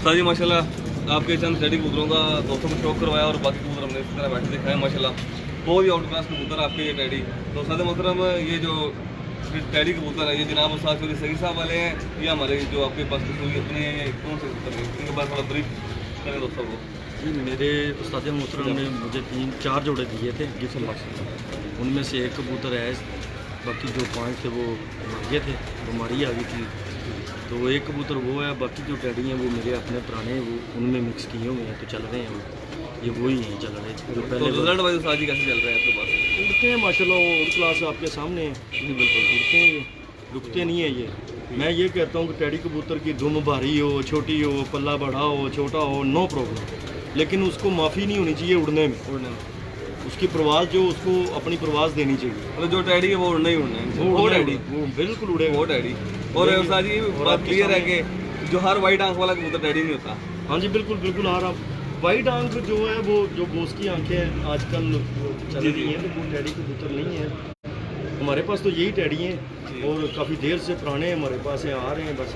S1: साजी माशाल्लाह आपके चंद टैडी कबूतरों का दोस्तों को शौक करवाया और बाकी कबूतर हमने इस तरह बैठे दिखाया। माशाल्लाह बहुत ही आउट क्लास कबूतर आपके ये टैडी। तो सादे मोहतरम, ये जो टैडी कबूतर है ये जनाब उस्ताद चौधरी सही साहब वाले हैं, ये हमारे जो आपके पास कसूरी अपने कौन से कबूतर हैं, इनके पास थोड़ा ब्रीफ करें दोस्तों को।
S2: जी मेरे उस्ताद मोहतरम ने मुझे 3-4 जोड़े दिए थे गिफ्ट में, उनमें से एक कबूतर है, बाकी जो 5 थे वो मर गए थे, बीमारी आ गई थी। तो एक कबूतर वो है, बाकी जो टैडी हैं वो मेरे अपने पुराने वो उनमें मिक्स किए हुए हैं, तो चल रहे हैं वो, ये वही हैं चल रहे हैं। जो पहले
S1: रिजल्ट वाइज साजी कैसे चल रहे हैं आपके पास?
S2: उड़ते हैं माशाल्लाह, और क्लास आपके सामने है। जी बिल्कुल उड़ते हैं, रुकते नहीं है ये। मैं ये कहता हूँ कि टैडी कबूतर की दुम भारी हो, छोटी हो, पल्ला बड़ा हो, छोटा हो, नो प्रॉब्लम, लेकिन उसको माफ़ी नहीं होनी चाहिए उड़ने में। उसकी प्रवास जो उसको अपनी प्रवास देनी चाहिए।
S1: मतलब जो टैडी है वो उड़ना ही उड़ना है, वो टैडी
S2: वो बिल्कुल उड़ेगा
S1: वो टैडी। और साजी बात क्लियर है कि जो हर वाइट आंख वाला कबूतर टैडी नहीं होता।
S2: हाँ जी बिल्कुल बिल्कुल। आ रहा वाइट आंख जो है वो जो बोस की आंखें आजकल चल रही हैं, तो वो टैडी कबूतर नहीं है। हमारे पास तो यही टैडी हैं और काफ़ी देर से पुराने हमारे पास हैं, आ रहे हैं बस।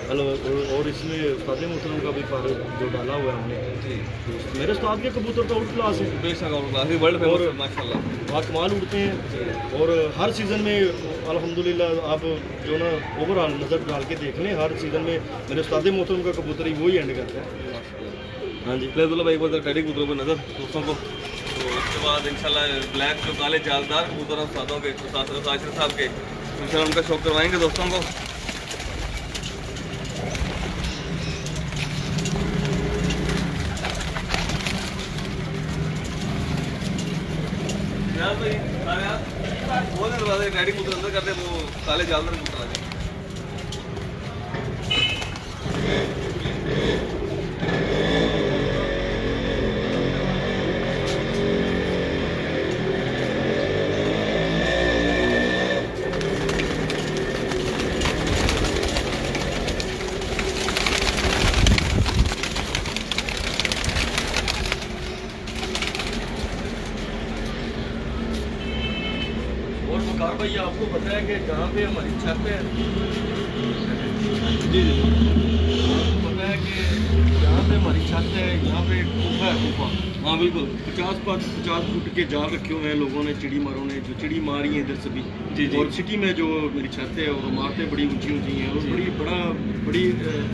S2: हेलो, और इसमें उस्ताद मोहतरम का भी पर जो डाला हुआ है हमने जी, तो मेरे उस्ताद के कबूतर तो आउट क्लास है,
S1: बेशक आउट क्लास है, वर्ल्ड फेमस है माशाल्लाह,
S2: कमाल उड़ते हैं। और हर सीज़न में अल्हम्दुलिल्लाह आप जो ना ओवरऑल नज़र डाल के देख लें, हर सीज़न में मेरे उस्ताद मोहतरम का कबूतर ही वही एंड करता है। हाँ जी,
S1: ले भाई एक बार टैडी कबूतरों पर नज़र दोस्तों को, तो उसके बाद इंशाल्लाह ब्लैक जो काले जालदार कबूतर हैं उस्तादों के, आशिर साहब के, इंशाल्लाह उनका शौक करवाएंगे दोस्तों को। रेडी कबूतर अंदर कर दे, वो काले जालदार कबूतर आ जाए।
S2: और वकार भाई आपको पता है कि जहाँ पे हमारी छत है,
S1: जी जी
S2: आपको पता है कि जहाँ पे हमारी छत है यहाँ पे एक कुफा है, कुफा।
S1: हाँ बिल्कुल
S2: 50 फुट के जाल रखे हुए हैं लोगों ने, चिड़ी मारों ने, जो चिड़ी मारी है इधर से भी।
S1: जी जी।
S2: और सिटी में जो मेरी छत है और इमारतें बड़ी ऊंची ऊंची हैं और
S1: जी।
S2: बड़ी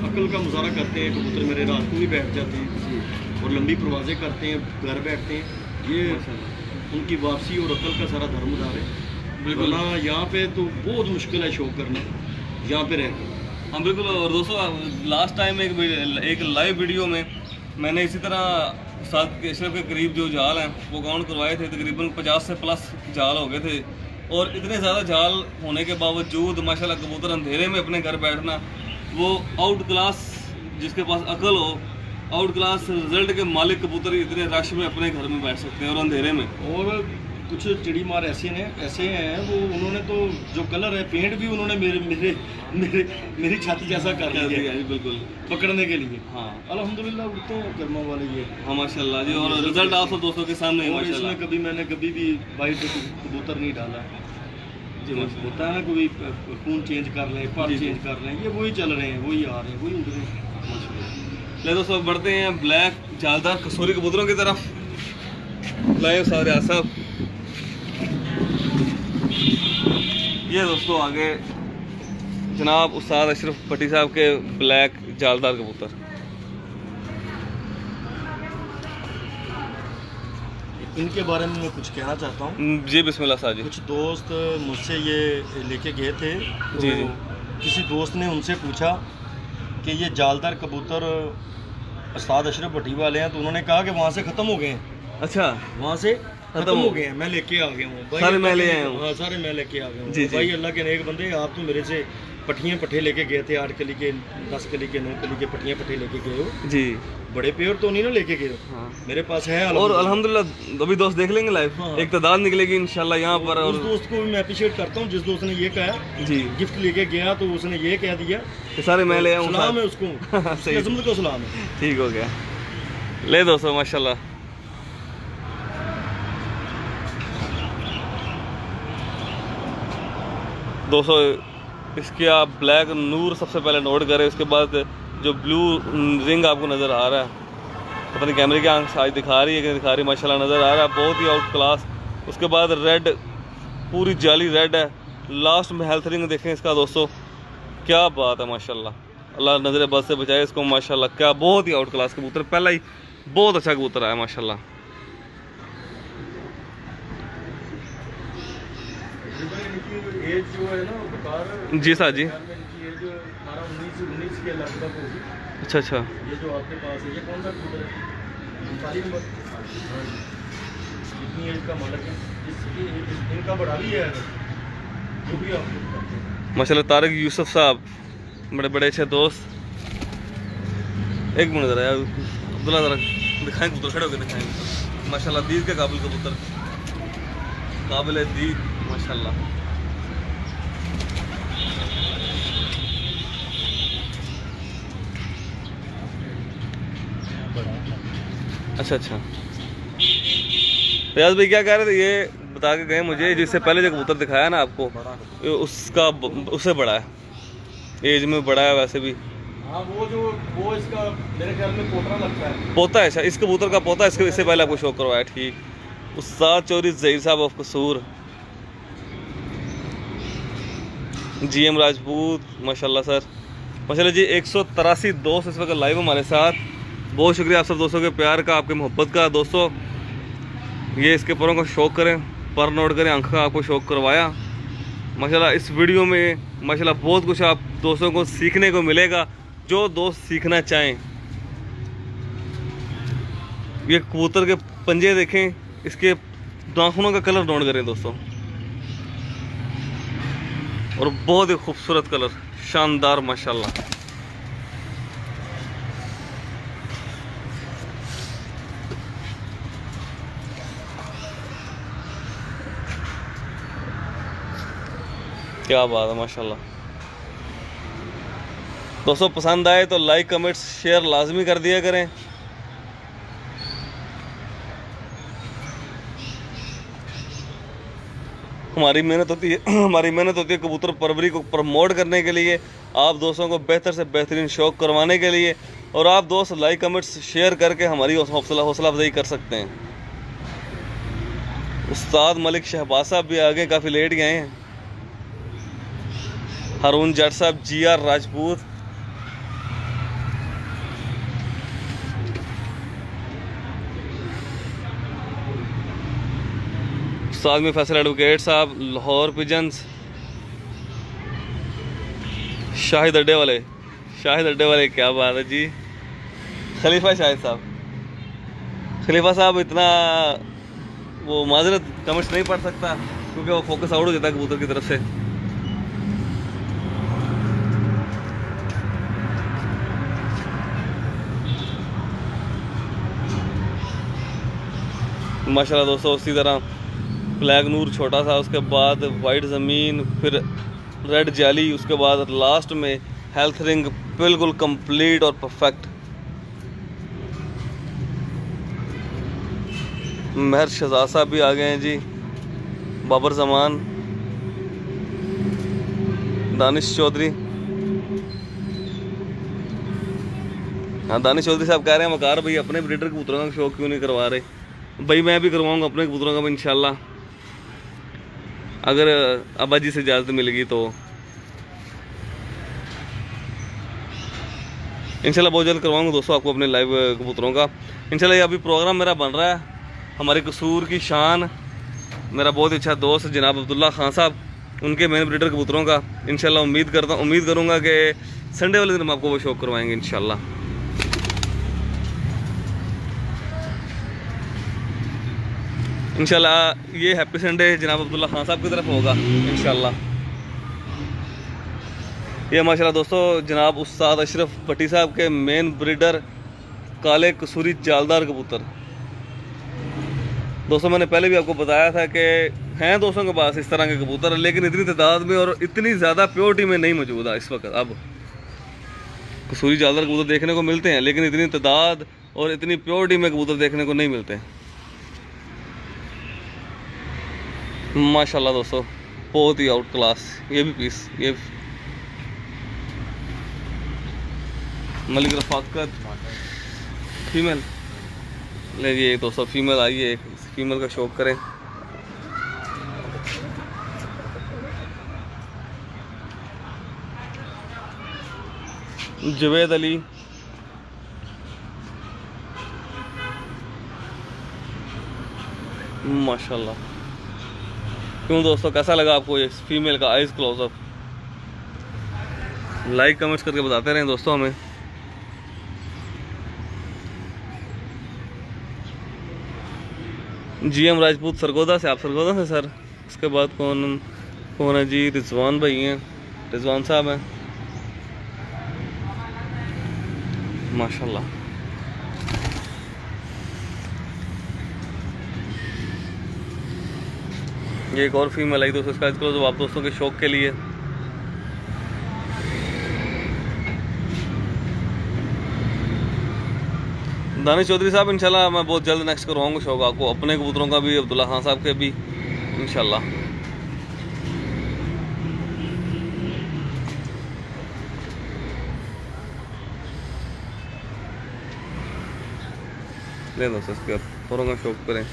S2: अकल का मुजाहरा करते हैं कबूतर मेरे, रात को भी बैठ जाते हैं
S1: जी
S2: और लंबी परवाजें करते हैं, घर बैठते हैं। ये
S1: माशाल्लाह।
S2: उनकी वापसी और अकल का सारा धर्मदार है।
S1: बिल्कुल।
S2: वरना यहाँ पे तो बहुत मुश्किल है शो करना यहाँ पे रहकर।
S1: हाँ बिल्कुल। और दोस्तों लास्ट टाइम एक लाइव वीडियो में मैंने इसी तरह उस्ताद अशरफ के करीब जो जाल हैं वो काउंट करवाए थे, तकरीबन 50 से प्लस जाल हो गए थे। और इतने ज़्यादा जाल होने के बावजूद माशाल्लाह कबूतर अंधेरे में अपने घर बैठना, वो आउट क्लास, जिसके पास अकल हो, आउट क्लास रिजल्ट के मालिक कबूतर इतने रश में अपने घर में बैठ सकते हैं और अंधेरे में।
S2: और कुछ चिड़ी मार ऐसे हैं वो, उन्होंने तो जो कलर है पेंट भी उन्होंने मेरी छाती जैसा कर दिया है
S1: बिल्कुल
S2: पकड़ने के लिए।
S1: हाँ
S2: अल्हम्दुलिल्लाह उड़ते हैं कर्मों वाले ये।
S1: हाँ माशाल्लाह जी। और रिजल्ट आप सब दोस्तों के सामने है
S2: और
S1: माशाल्लाह।
S2: इसमें मैंने कभी भी वाइट कबूतर नहीं डाला
S1: जी माशाल्लाह।
S2: होता है ना, कोई खून चेंज कर लें, पर
S1: जी, जी।
S2: चेंज कर लें, ये वही चल रहे हैं, वही आ रहे हैं, वही उड़ रहे हैं।
S1: ले दोस्तों बढ़ते हैं ब्लैक जालदार कसूरी कबूतरों की तरफ। लाइव सारे साहब, ये दोस्तों आगे जनाब उस्ताद अशरफ भट्टी साहब के ब्लैक जालदार कबूतर।
S2: इनके बारे में मैं कुछ कहना चाहता हूँ।
S1: जी बिस्मिल्लाह साहब जी।
S2: कुछ दोस्त मुझसे ये लेके गए थे, तो
S1: जी, जी।
S2: किसी दोस्त ने उनसे पूछा कि ये जालदार कबूतर उस्ताद अशरफ भट्टी वाले हैं, तो उन्होंने कहा कि वहाँ से ख़त्म हो गए हैं,
S1: अच्छा
S2: वहाँ से खत्म हो गए हैं, मैं लेके आ गया हूँ भाई,
S1: सारे मैं ले आया हूँ।
S2: हाँ सारे मैं लेके आ गया हूँ।
S1: जी,
S2: भाई
S1: जी।
S2: अल्लाह के नेक बंदे, आप तो मेरे से पट्ठे लेके गए थे, 8 कली के, 10 कली के, 9 कली के पट्ठे लेके गए हो,
S1: जी
S2: बड़े पेड़ तो नहीं ना लेके गए हो,
S1: हाँ।
S2: मेरे पास है
S1: और अल्हम्दुलिल्लाह अभी दोस्त देख लेंगे लाइव,
S2: हाँ।
S1: एक तादाद निकलेगी इंशाल्लाह यहाँ पर।
S2: उस
S1: और
S2: दोस्त को भी मैं अप्रिशिएट करता हूँ जिस दोस्त ने ये कहा,
S1: जी
S2: गिफ्ट लेके गया तो उसने ये कह दिया,
S1: ये सारे मैं ले आया हूँ।
S2: सलाम है उसको,
S1: सही।
S2: अजमत को सलाम है।
S1: ठीक हो गया। ले दोस्तों माशाल्लाह। दोस्तों इसके आप ब्लैक नूर सबसे पहले नोट करें, उसके बाद जो ब्लू रिंग आपको नज़र आ रहा है, पता नहीं कैमरे की आंख आज दिखा रही है कि नहीं दिखा रही, माशाल्लाह नज़र आ रहा है, बहुत ही आउट क्लास। उसके बाद रेड, पूरी जाली रेड है, लास्ट में हेल्थ रिंग देखें इसका दोस्तों, क्या बात है माशाल्लाह, अल्लाह नज़र बद से बचाए इसको माशाल्लाह। क्या बहुत ही आउट क्लास कबूतर, पहला ही बहुत अच्छा कबूतर आया माशाल्लाह।
S2: एज जो है ना बकार,
S1: जी साहब जी।
S2: इनकी एज 18-19 के लगभग होगी।
S1: अच्छा अच्छा।
S2: ये जो आपके पास है, ये कौन सा कबूतर है? 39 नंबर। इतनी एज का मालिक है, इनका बड़ा भी है जो भी आप
S1: माशाल्लाह। तारिक यूसुफ साहब बड़े बड़े अच्छे दोस्त। एक मिनट ज़रा यार अब्दुल्ला, ज़रा दिखाएं कबूतर, खड़े होकर दिखाएं माशाल्लाह। दीद के काबिल कबूतर, काबिल दीद माशाल्लाह। अच्छा अच्छा। रियाज भाई क्या कह रहे थे, ये बता के गए मुझे, जिससे पहले जो कबूतर दिखाया ना आपको, उसका उससे बड़ा है, एज में बड़ा है वैसे भी।
S2: हाँ वो इसका मेरे ख्याल में पोता लगता है।
S1: पोता है, अच्छा इस कबूतर का पोता, इससे पहले आपको शो करवाया, ठीक। उस्ताद चौधरी ज़हीर साहब ऑफ कसूर, GM राजपूत माशाल्लाह सर, माशाल्लाह जी। 183 दोस्त इस वक्त लाइव हमारे साथ, बहुत शुक्रिया आप सब दोस्तों के प्यार का, आपके मोहब्बत का। दोस्तों ये इसके परों का शौक़ करें, पर नोट करें, आंख का आपको शौक़ करवाया माशाल्लाह। इस वीडियो में माशाल्लाह बहुत कुछ आप दोस्तों को सीखने को मिलेगा, जो दोस्त सीखना चाहें। ये कबूतर के पंजे देखें, इसके नाखूनों का कलर नोट करें दोस्तों, और बहुत ही खूबसूरत कलर, शानदार माशाल्लाह। क्या बात है माशाल्लाह। दोस्तों पसंद आए तो लाइक कमेंट्स शेयर लाजमी कर दिया करें। हमारी मेहनत होती है कबूतर परवरी को प्रमोट करने के लिए, आप दोस्तों को बेहतर से बेहतरीन शौक करवाने के लिए। और आप दोस्त लाइक कमेंट्स शेयर करके हमारी हौसला अफजाई कर सकते हैं। उस्ताद मलिक शहबाज साहब भी आ गए, काफ़ी लेट गए हैं। हारून जट साहब, GR राजपूत, उस्ताद में फैसल एडवोकेट साहब, लाहौर पिजन्स, शाहिद अड्डे वाले, क्या बात है जी। खलीफा शाहिद साहब, खलीफा साहब इतना वो माजरत कमेंट्स नहीं पढ़ सकता क्योंकि वो फोकस आउट हो जाता है कबूतर की तरफ से। माशाल्लाह दोस्तों, उसी तरह ब्लैक नूर छोटा सा, उसके बाद वाइट ज़मीन, फिर रेड जाली, उसके बाद लास्ट में हेल्थ रिंग बिल्कुल कंप्लीट और परफेक्ट। महर शहजाद साहब भी आ गए हैं जी, बाबर जमान, दानिश चौधरी। हाँ, दानिश चौधरी साहब कह रहे हैं वकार भाई अपने ब्रीडर कबूतरों का शौक क्यों नहीं करवा रहे। भाई मैं भी करवाऊंगा अपने कबूतरों का इंशाल्लाह, अगर अब्बा जी से इजाज़त मिलेगी तो इंशाल्लाह बहुत जल्द करवाऊंगा दोस्तों आपको अपने लाइव कबूतरों का इंशाल्लाह। ये अभी प्रोग्राम मेरा बन रहा है, हमारे कसूर की शान, मेरा बहुत ही अच्छा दोस्त जनाब अब्दुल्ला खान साहब, उनके मेन ब्रीडर कबूतरों का इंशाल्लाह उम्मीद करूँगा कि संडे वाले दिन हम आपको वो शौक करवाएंगे इंशाल्लाह। इंशाल्लाह ये हैप्पी संडे जनाब अब्दुल्ला खान साहब की तरफ होगा इंशाल्लाह। ये माशाल्लाह दोस्तों जनाब उस्ताद अशरफ भट्टी साहब के मेन ब्रीडर काले कसूरी जालदार कबूतर। दोस्तों मैंने पहले भी आपको बताया था कि हैं दोस्तों के पास इस तरह के कबूतर, लेकिन इतनी तादाद में और इतनी ज़्यादा प्योरिटी में नहीं मौजूद है इस वक्त। अब कसूरी जालदार कबूतर देखने को मिलते हैं, लेकिन इतनी तादाद और इतनी प्योरिटी में कबूतर देखने को नहीं मिलते हैं माशाल्लाह दोस्तों, बहुत ही आउट क्लास। ये भी पीस, ये मलिक रफाकत फीमेल, ले ये दोस्तों फीमेल आई है, फीमेल का शौक करें। जवेद अली, माशाल्लाह। क्यों दोस्तों कैसा लगा आपको ये फीमेल का आइज क्लोजअप? लाइक कमेंट्स करके बताते रहें दोस्तों हमें। GM राजपूत सरगोदा से, आप सरगोदा से सर। उसके बाद कौन है जी? रिजवान भाई हैं, रिजवान साहब हैं माशाल्लाह। ये एक और फीमेल आई दोस्तों, इसका जो आप दोस्तों के शौक के लिए। दानिश चौधरी साहब इंशाल्लाह मैं बहुत जल्द नेक्स्ट करवाऊंगा शौक आपको, अपने कबूतरों का भी, अब्दुल्ला खान साहब के भी इंशाल्लाह। ले दोस्तों इसके थोड़ा का शौक करें।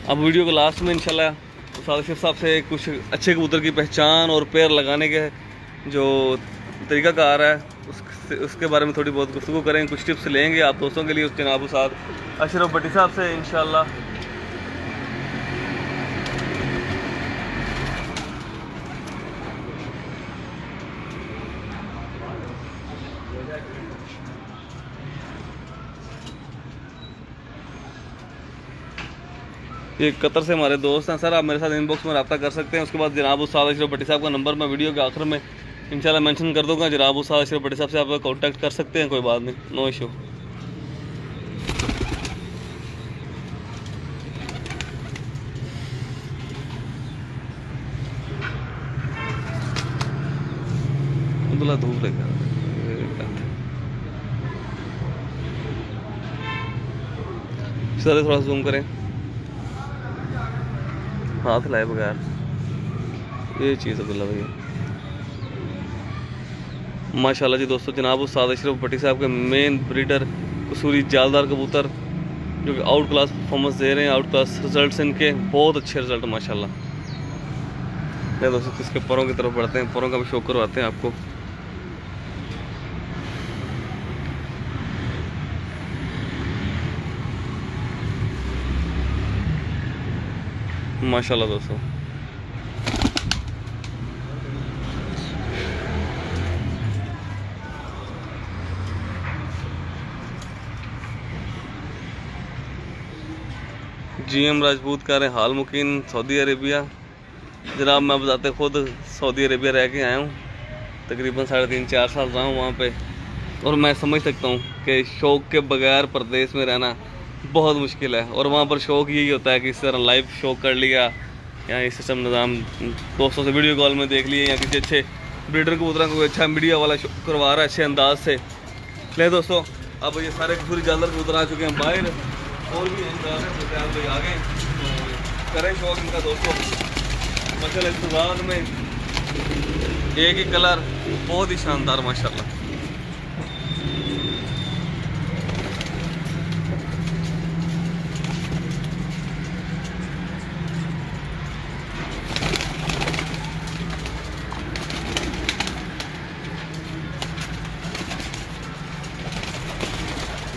S1: अब वीडियो के लास्ट में इंशाल्लाह उस्ताद अशरफ साहब से कुछ अच्छे कबूतर की पहचान और पैर लगाने के जो तरीक़ाकार है उसके बारे में थोड़ी बहुत गुफ्तगू करेंगे, कुछ टिप्स लेंगे आप दोस्तों के लिए उस जनाब उस्ताद अशरफ भट्टी साहब से इंशाल्लाह। ये कतर से हमारे दोस्त हैं सर, आप मेरे साथ इनबॉक्स में रब्ता कर सकते हैं। उसके बाद जनाब उस्ताद अशरफ भट्टी साहब का नंबर मैं वीडियो के आखिर में इंशाल्लाह मेंशन कर दूंगा। जनाब उस्ताद अशरफ भट्टी साहब से आप कांटेक्ट कर सकते हैं, कोई बात नहीं, नो इशू। अब्दुल्ला धूप लेकर सर थोड़ा जूम करें, हाथ लाए बगैर, ये चीज़ अब्दुल्ला भैया माशाल्लाह जी। दोस्तों जनाब उस्ताद अशरफ भट्टी साहब के मेन ब्रीडर कसूरी जालदार कबूतर जो कि आउट क्लास परफॉर्मेंस दे रहे हैं, आउट क्लास रिजल्ट्स इनके बहुत अच्छे रिजल्ट माशाल्लाह। मैं दोस्तों इसके परों की तरफ बढ़ते हैं, परों का भी शो करवाते हैं आपको। माशाल्लाह दोस्तों GM राजपूत कह रहे हैं हाल मुकीन सऊदी अरेबिया। जनाब मैं बताते खुद सऊदी अरेबिया रह के आया हूँ, तकरीबन 3.5-4 साल रहा हूँ वहाँ पे, और मैं समझ सकता हूँ कि शौक़ के बगैर परदेश में रहना बहुत मुश्किल है। और वहाँ पर शौक़ यही होता है कि इस तरह लाइव शौक़ कर लिया या इस सिस्टम निज़ाम दोस्तों से वीडियो कॉल में देख लिए, या किसी अच्छे ब्रीडर कबूतरों को अच्छा मीडिया वाला शो करवा रहा है अच्छे अंदाज से। ले दोस्तों अब ये सारे कसूरी जालदार कबूतर आ चुके हैं बाहर, और भी आगे करें शौक़ इनका दोस्तों। माशाल्लाह इस रात में एक ही कलर बहुत ही शानदार माशाल्लाह।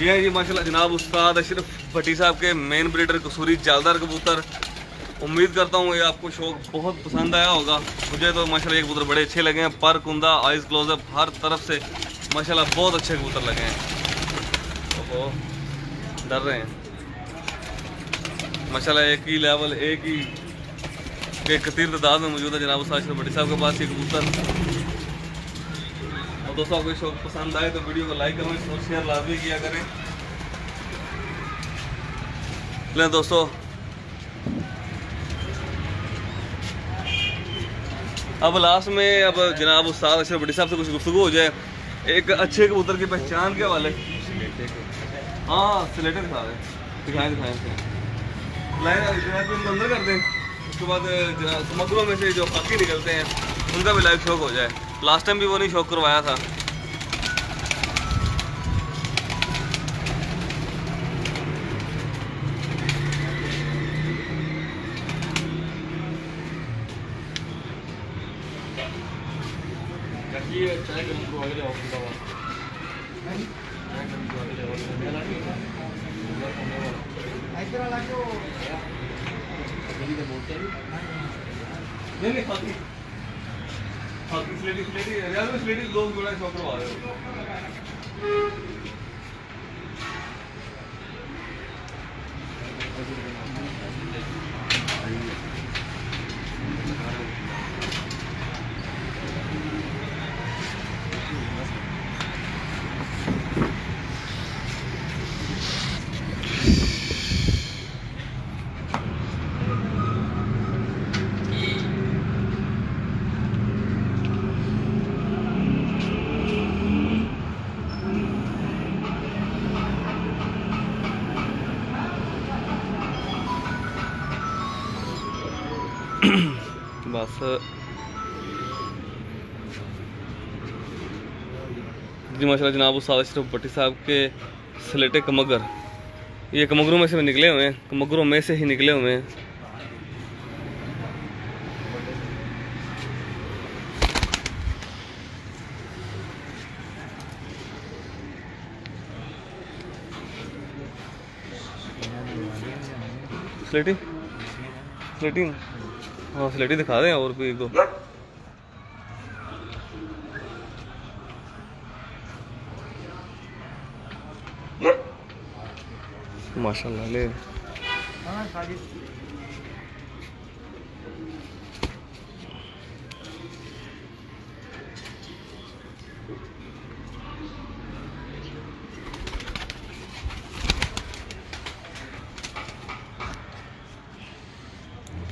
S1: ये है जी माशाल्लाह जनाब उस्ताद अशरफ भट्टी साहब के मेन ब्रीडर कसूरी जालदार कबूतर। उम्मीद करता हूँ ये आपको शौक बहुत पसंद आया होगा। मुझे तो माशाल्लाह ये कबूतर बड़े अच्छे लगे हैं, पर कुंदा आइज़ क्लोजअप हर तरफ से माशाल्लाह बहुत अच्छे कबूतर लगे हैं। तो डर रहे हैं माशाल्लाह, एक ही लेवल एक ही के कतीर तादाद में मौजूद है जनाब उस्ताद अशरफ भट्टी साहब के पास ये कबूतर। और दोस्तों आपको शौक पसंद आए तो वीडियो को लाइक करें और शेयर लाजमी किया करें। ले दोस्तों अब लास्ट में अब जनाब उस्ताद अशरफ भट्टी साहब से कुछ गुफ्तगू हो जाए एक अच्छे कबूतर की पहचान के वाले। हाँ स्लेटर दिखाएं लाइन अंदर कर दें, उसके बाद समग्रों में से जो खाकी निकलते हैं उनका भी लाइव शौक हो जाए। लास्ट टाइम भी वो नहीं शौक करवाया था। नहीं खाकी स्लेटी लोग बड़ा शौक करवा रहे हो। बस जी माशाल्लाह जनाब उस्ताद अशरफ भट्टी साहब के स्लेटे कमगर, ये कमगरों में से निकले हुए हैं, कमगरों में से ही निकले हुए हैं। स्लेटी स्लेटी हाँ स्लेटी दिखा दें और भी एक दो। माशाल्लाह ले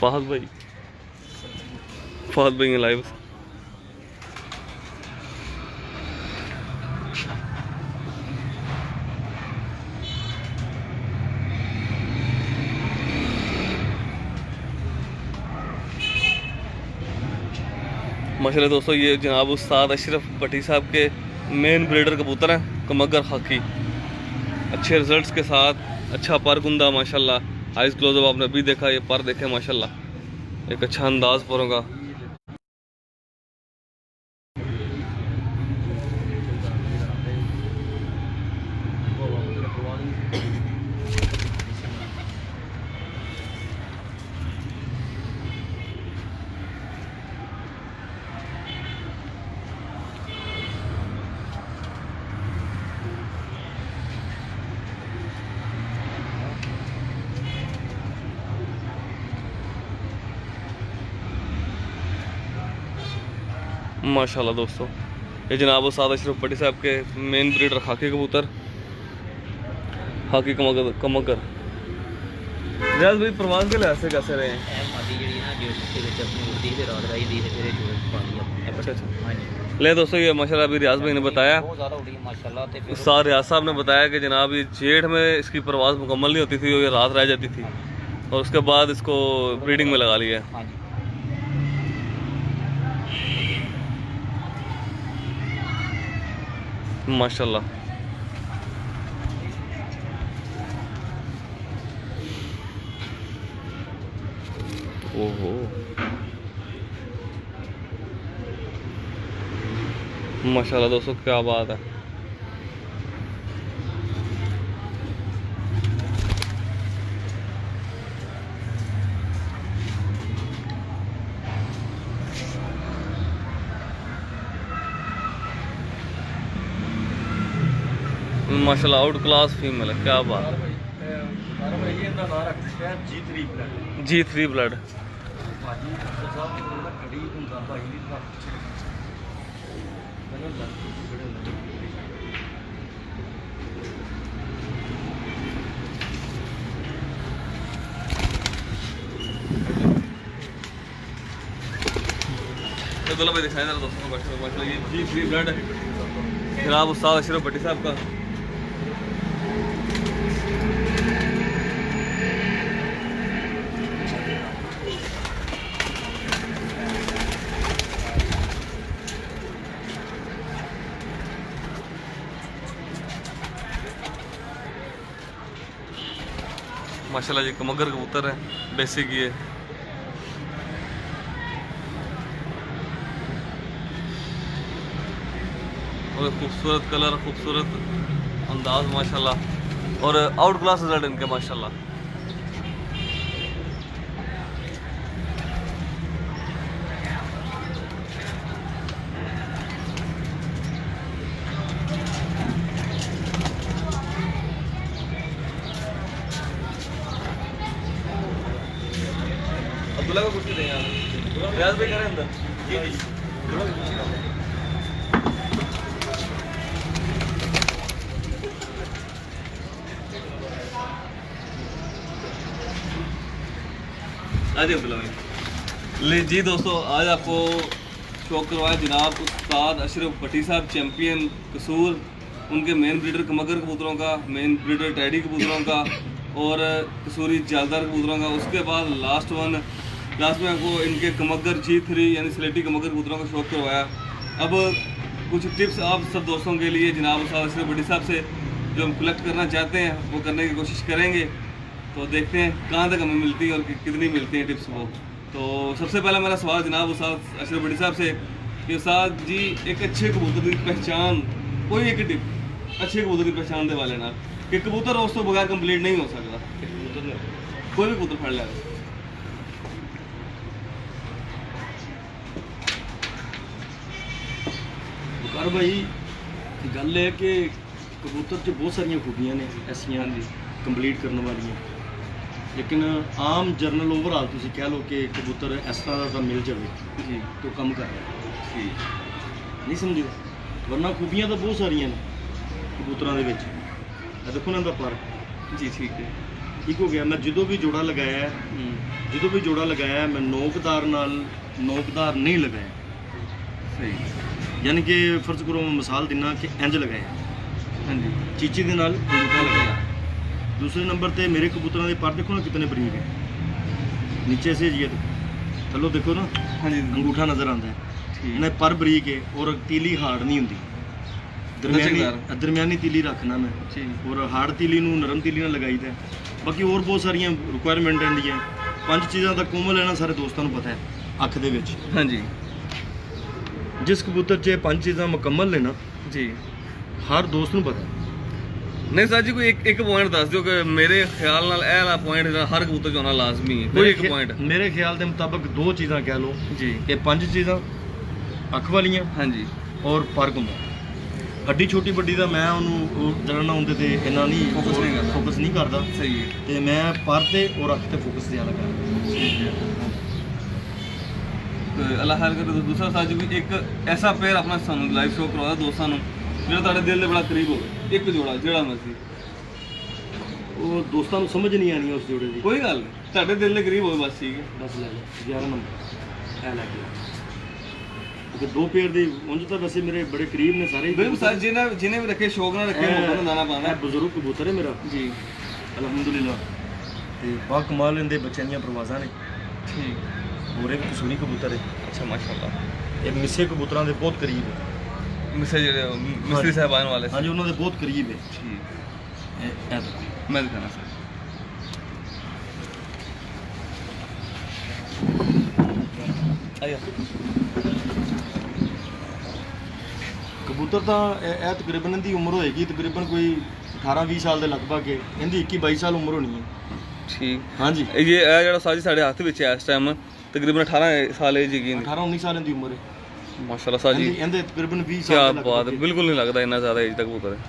S1: फहद भाई हैं लाइव। माशाल्लाह दोस्तों, ये जनाब उस्ताद अशरफ भट्टी साहब के मेन ब्रीडर कबूतर हैं, कमगर खाकी। अच्छे रिजल्ट्स के साथ, अच्छा पर गुंदा माशाल्लाह। आइज क्लोजअप आपने अभी देखा, ये पर देखे माशाल्लाह, एक अच्छा अंदाज परों का। माशाल्लाह दोस्तों, ये जनाब उस्ताद अशरफ भट्टी साहब के मेन ब्रीडर खाकी कबूतर, खाकी कमगर। रियाज भाई प्रवास के लिहाज से कैसे रहे हैं? अच्छा ले दोस्तों, ये माशाल्लाह अभी रियाज भाई ने बताया, उस्ताद रियाज साहब ने बताया कि जनाब ये जेठ में इसकी प्रवास मुकम्मल नहीं होती थी, ये रात रह जाती थी और उसके बाद इसको ब्रीडिंग में लगा लिया। माशाल्लाह। ओहो माशाल्लाह दोस्तों, क्या बात है। माशाल्लाह आउट क्लास फीमेल है, क्या बात है। G3 blood. अब्दुल्ला भाई दिखाएं जरा दोस्तों को। माशाल्लाह ये G3 ब्लड है जनाब उस्ताद अशरफ भट्टी साहब का। माशाल्लाह जी कमगर कबूतर है, बेसिक ये और खूबसूरत कलर, खूबसूरत अंदाज माशाल्लाह, और आउट क्लास रिजल्ट इनके माशाल्लाह। अब्दुल्ला को कुछ नहीं यार, रियाज भाई करें अंदर। आज अब्दुल्ला भाई ले जी दोस्तों, आज आपको शौक करवाया जनाब उस्ताद अशरफ भट्टी साहब, चैम्पियन कसूर, उनके मेन ब्रीडर कमगर कबूतरों का, मेन ब्रीडर टैडी कबूतरों का और कसूरी जालदार कबूतरों का। उसके बाद लास्ट में आपको इनके कमगर G3 यानी स्लेटी कमगर कबूतरों का शौक करवाया। अब कुछ टिप्स आप सब दोस्तों के लिए जनाब उस्ताद अशरफ भट्टी साहब से जो हम कलेक्ट करना चाहते हैं वो करने की कोशिश करेंगे। तो देखते हैं कहाँ तक हमें मिलती है और कितनी मिलती हैं टिप्स वो। तो सबसे पहला मेरा सवाल जनाब उस्ताद अशरफ भट्टी साहब से कि उस्ताद जी एक अच्छे कबूतर की पहचान, कोई एक टिप अच्छे कबूतर की पहचान दे वाले ना कि कबूतर दोस्तों बगैर कंप्लीट नहीं हो सकता, कोई भी कबूतर फड़ लेगा।
S2: बुकार भाई गल है कि कबूतर च बहुत सारिया खूबियां ने ऐसियां कंप्लीट करने वाली, लेकिन आम जरनल ओवरऑल तुम कह लो कि कबूतर इस तरह का मिल जाए जी तो कम कर रहा है नहीं समझे, वरना खूबियां तो बहुत सारिया ने कबूतरों के। देखो ना पर
S1: जी ठीक है,
S2: ठीक हो गया। मैं जो भी जोड़ा लगाया है, जो भी जोड़ा लगाया है, मैं नोकदार नहीं लगाया।
S1: सही,
S2: यानी कि फर्ज करो मैं मिसाल दिना कि इंज लगाया,
S1: हाँ जी,
S2: चीची दे नाल अंगूठा लगाया। दूसरे नंबर ते मेरे कबूतरों के पर देखो ना कितने बरीक है, नीचे से जी थलो देखो ना,
S1: हाँ जी,
S2: अंगूठा नज़र आता है,
S1: ठीक,
S2: इन्हें पर बरीक है और तीली हार्ड नहीं होंगी, दरमियानी तीली रखना मैं,
S1: ठीक,
S2: और हार्ड तीली नूं नरम तीली नाल लगाई दा। बाकी और बहुत सारियां रिक्वायरमेंट आंदियां। 5 चीज़ां दा कोमल है ना, सारे दोस्तों को पता है अख दे विच।
S1: हाँ जी,
S2: जिस कबूतर 'च 5 चीज़ां मुकम्मल ने ना,
S1: जी।
S2: हर दोस्त को पता है।
S1: नहीं सर जी, कोई एक पॉइंट दस दो कि मेरे ख्याल नाल ए वाला पॉइंट हर कबूतर च होना लाजमी है, कोई एक पॉइंट।
S2: मेरे ख्याल के मुताबिक 2 चीज़ां कह लो
S1: जी,
S2: कि 5 चीज़ां अख वालियां
S1: हाँ जी,
S2: और पर घुमा। हड्डी छोटी बड्डी का मैं उन्होंने जरा ना उनके इन्ना नहीं फोकस नहीं करता।
S1: सही है,
S2: तो मैं पर ते और अख ते फोकस ज़्यादा करता।
S1: ठीक है। तो अल्लाह खैर करे। तो दूसरा सर जी कोई एक ऐसा पेयर अपना सानू लाइव शो करवाया दोस्तों जो ਤੁਹਾਡੇ दिल के बड़ा करीब हो, एक जोड़ा ਜਿਹੜਾ मर्जी।
S2: वो दोस्तों को समझ नहीं आनी उस जोड़े की।
S1: कोई गल नहीं, ਤੁਹਾਡੇ दिल के करीब हो बस, ठीक है।
S2: बस ले लो 11 नंबर ए लै गया। क्योंकि 2 पेयर दी उंज तो वैसे मेरे बड़े करीब ने सारे।
S1: बिल्कुल सर, जिन्हें भी रखे शौक ना रखे मौका दाना पाना
S2: है। बुजुर्ग कबूतर है मेरा
S1: जी,
S2: अलहमदुलिल्लाह। ते बा कमाल इनदे बच्चों दी परवाज़ां ने।
S1: ठीक,
S2: और एक कसूरी कबूतर है।
S1: अच्छा माशाल्लाह।
S2: ये मिस्से कबूतरों के बहुत करीब है।
S1: मिस्त्री साहबान वाले
S2: हाँ जी, उन्होंने बहुत करीब है।
S1: ठीक,
S2: ए देखो
S1: मैं दिखाना सर। आइए
S2: कबूतर तो तकरीबन इनकी उम्र होएगी तकरीबन कोई 18-20 साल के लगभग है। इनकी 21-22 साल उम्र होनी है।
S1: ठीक,
S2: हाँ जी,
S1: ये जो साजी साढ़े हाथ में है इस टाइम तकरीबन 18 साल एज है।
S2: 18-19 साल की उम्र है
S1: माशाल्लाह साजी।
S2: इनके तकरीबन 20
S1: क्या
S2: साल
S1: बात है, बिल्कुल नहीं लगता इतना ज़्यादा एज तक कबूतर है।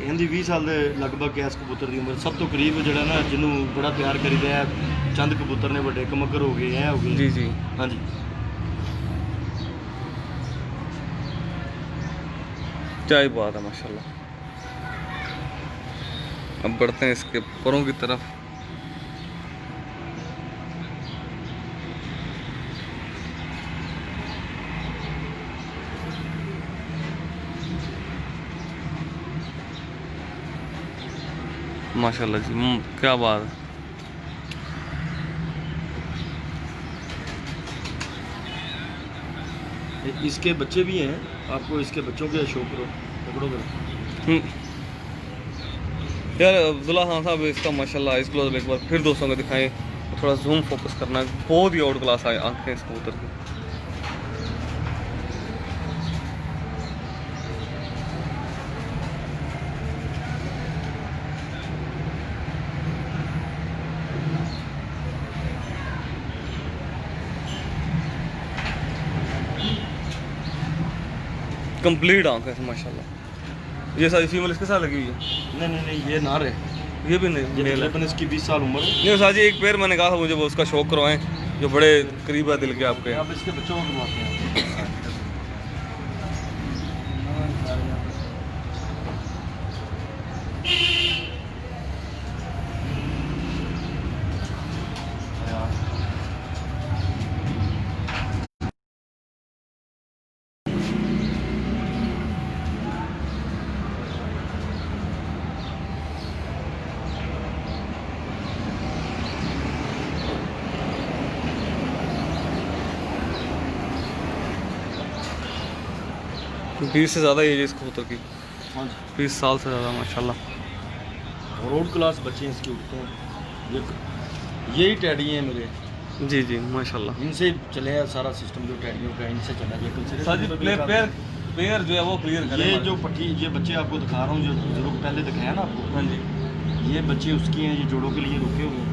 S2: इनकी 20 साल के लगभग है इस कबूतर की उम्र। सब तो करीब जो ना जिन्हों बड़ा प्यार करीदा है, चंद कबूतर ने बड़े कमकर हो गए हैं, हो गए।
S1: जी जी,
S2: हाँ जी,
S1: क्या ही बात है माशाल्लाह। अब बढ़ते हैं इसके परों की तरफ। माशाल्लाह जी, क्या बात है।
S2: इसके बच्चे भी हैं, आपको इसके बच्चों के शौक करो पकड़ो करो।
S1: यार अब्दुल्ला खान साहब इसका माशाल्लाह इस क्लोज एक बार फिर दोस्तों को दिखाएं, थोड़ा जूम फोकस करना, बहुत ही आउट क्लास आए आंखें इस कबूतर की। कंप्लीट आंख है माशाल्लाह। ये सारी फीमेल इसके साथ लगी हुई है?
S2: नहीं, ये नार है।
S1: ये भी नहीं,
S2: ये
S1: मेल है।
S2: तकरीबन इसकी 20 साल उम्र है।
S1: नहीं साजी एक पेयर मैंने कहा था मुझे वो उसका शौक करवाएं, जो बड़े करीब है दिल के आपके।
S2: आप इसके बच्चों को करवाते हैं।
S1: बीस से ज़्यादा एज है इस कबूतर की,
S2: हाँ जी,
S1: 20 साल से ज़्यादा माशाल्लाह।
S2: रोड क्लास बच्चे हैं इसके उठते हैं। यही टैडी हैं मेरे।
S1: जी जी माशाल्लाह।
S2: इनसे चले हैं सारा सिस्टम जो टैडियों का, इनसे चला जाए।
S1: साजी पेयर जो है वो क्लियर करें।
S2: ये जो पट्टी, ये बच्चे आपको दिखा रहा हूँ, जो जरूर पहले दिखाया ना आपको।
S1: हाँ जी,
S2: ये बच्चे उसकी हैं, ये जोड़ों के लिए रुके हुए हैं।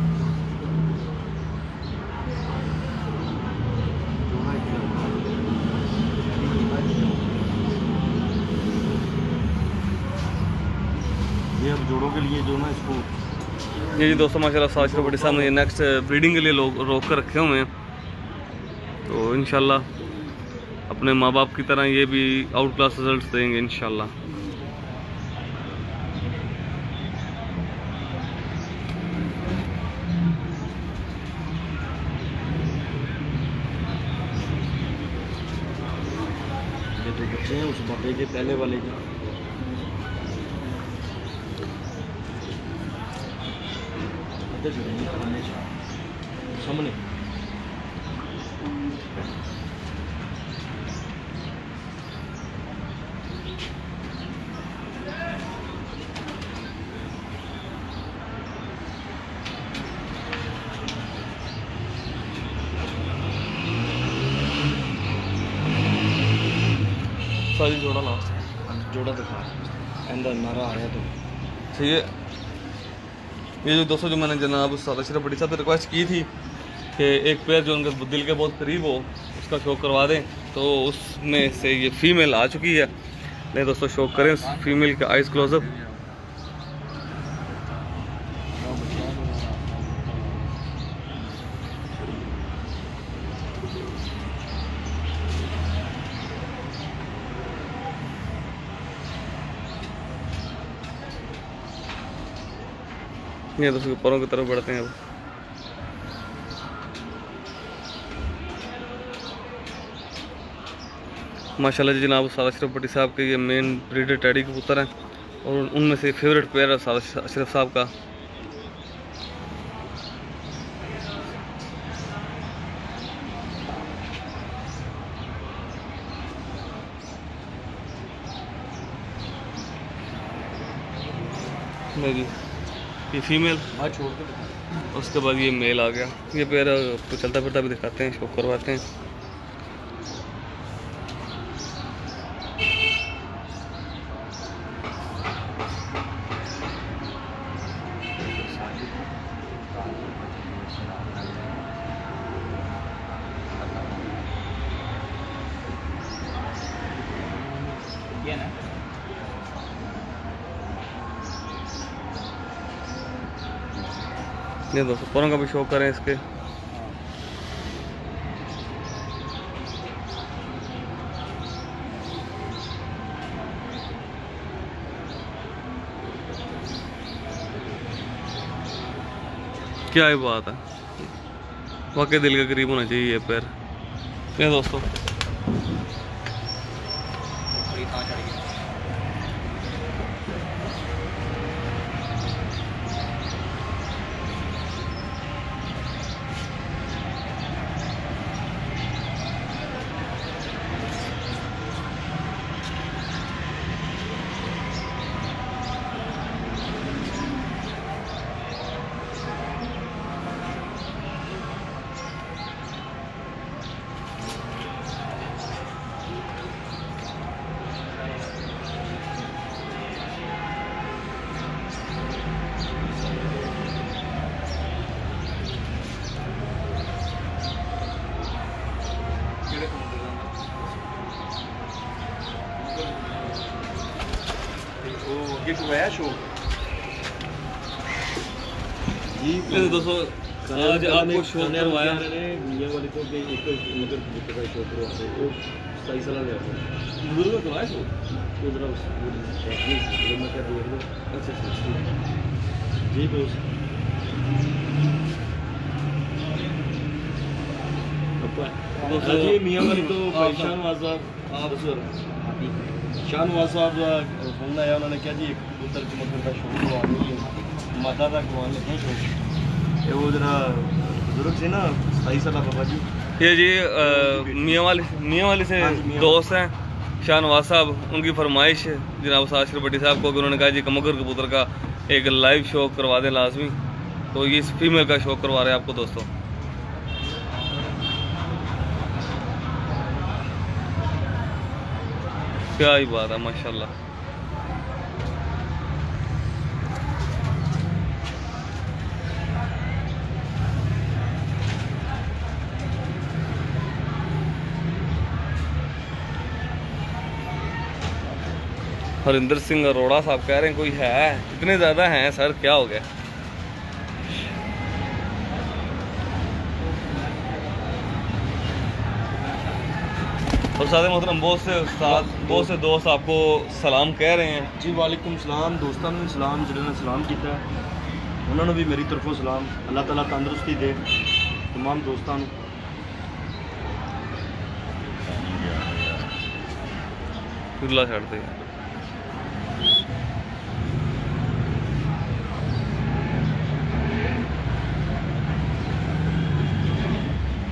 S2: ये अब जोड़ों के लिए जो ना इसको
S1: ये जी दोस्तों माशाल्लाह साज बड़ी सामने नेक्स्ट ब्रीडिंग के लिए लोग रोक कर रखे हुए हैं। तो इंशाल्लाह अपने माँ बाप की तरह ये भी आउट क्लास रिजल्ट देंगे इंशाल्लाह।
S2: के 2 बच्चे हैं, उस बाबे के पहले वाले के। इधर जुड़ेंगे खाने सामने।
S1: सारी जोड़ा लास्ट
S2: जोड़ा दिखा अंदर नारा आ रहा तो
S1: ठीक है। ये जो दोस्तों जो मैंने जनाब उस्ताद अशरफ भट्टी साहब से रिक्वेस्ट की थी कि एक पेयर जो उनके दिल के बहुत करीब हो उसका शो करवा दें, तो उसमें से ये फीमेल आ चुकी है। नहीं दोस्तों शो करें उस फीमेल के आइज़ क्लोजअप। ये दोस्तों परों की तरफ बढ़ते हैं अब। माशाल्लाह जी जनाब उस्ताद अशरफ भट्टी साहब के ये मेन ब्रीडर टैडी कबूतर हैं और उनमें से फेवरेट पेयर है उस्ताद अशरफ साहब का। नहीं जी ये फीमेल,
S2: छोड़ के दिखा।
S1: उसके बाद ये मेल आ गया। ये पेयर तो चलता फिरता भी दिखाते हैं, शो करवाते हैं।
S2: ये ना
S1: ये दोस्तों परों का भी शो करें इसके। क्या ही बात है, वाकई दिल के करीब होना चाहिए ये पैर। ये दोस्तों
S2: जी
S1: दोस्तों आज आपको शो करवाया
S2: मियां वाली तो कि एक मगर कबूतर का शो करवा रहे वो सही सलाह दे रहे
S1: बुजुर्ग करवाया शो।
S2: उधर मैं क्या देख लो।
S1: अच्छा अच्छा
S2: जी बोस जी मियां वाली तो शाहनवाज साहब आप शाहनवाज साहब फोन आया, उन्होंने क्या जी एक कबूतर के मतलब का शो करवाने माता का करवाने लगे शो। ये वो जरा बुजुर्ग से ना 27 साल बाबा जी।
S1: ये जी मियाँ वाली से
S2: हाँ जी, मियाँ
S1: दोस्त हैं शाहनवाज साहब। उनकी फरमाइश जनाब उस्ताद अशरफ भट्टी साहब को कि उन्होंने कहा जी कमगर कबूतर का एक लाइव शो करवा दें लाजमी, तो ये इस फीमेल का शो करवा रहे हैं आपको दोस्तों। क्या ही बात है माशाल्लाह। हरिंदर सिंह अरोड़ा साहब कह रहे हैं कोई है, इतने ज़्यादा हैं सर, क्या हो गया? और साथ मोहतरम बहुत से दोस्त आपको सलाम कह रहे हैं।
S2: जी वालेकुम सलाम दोस्तों ने सलाम जिन्होंने सलाम किया उन्होंने भी मेरी तरफों सलाम। अल्लाह ताला तंदुरुस्ती दे तमाम दोस्तों।
S1: खुला छाड़ते हैं।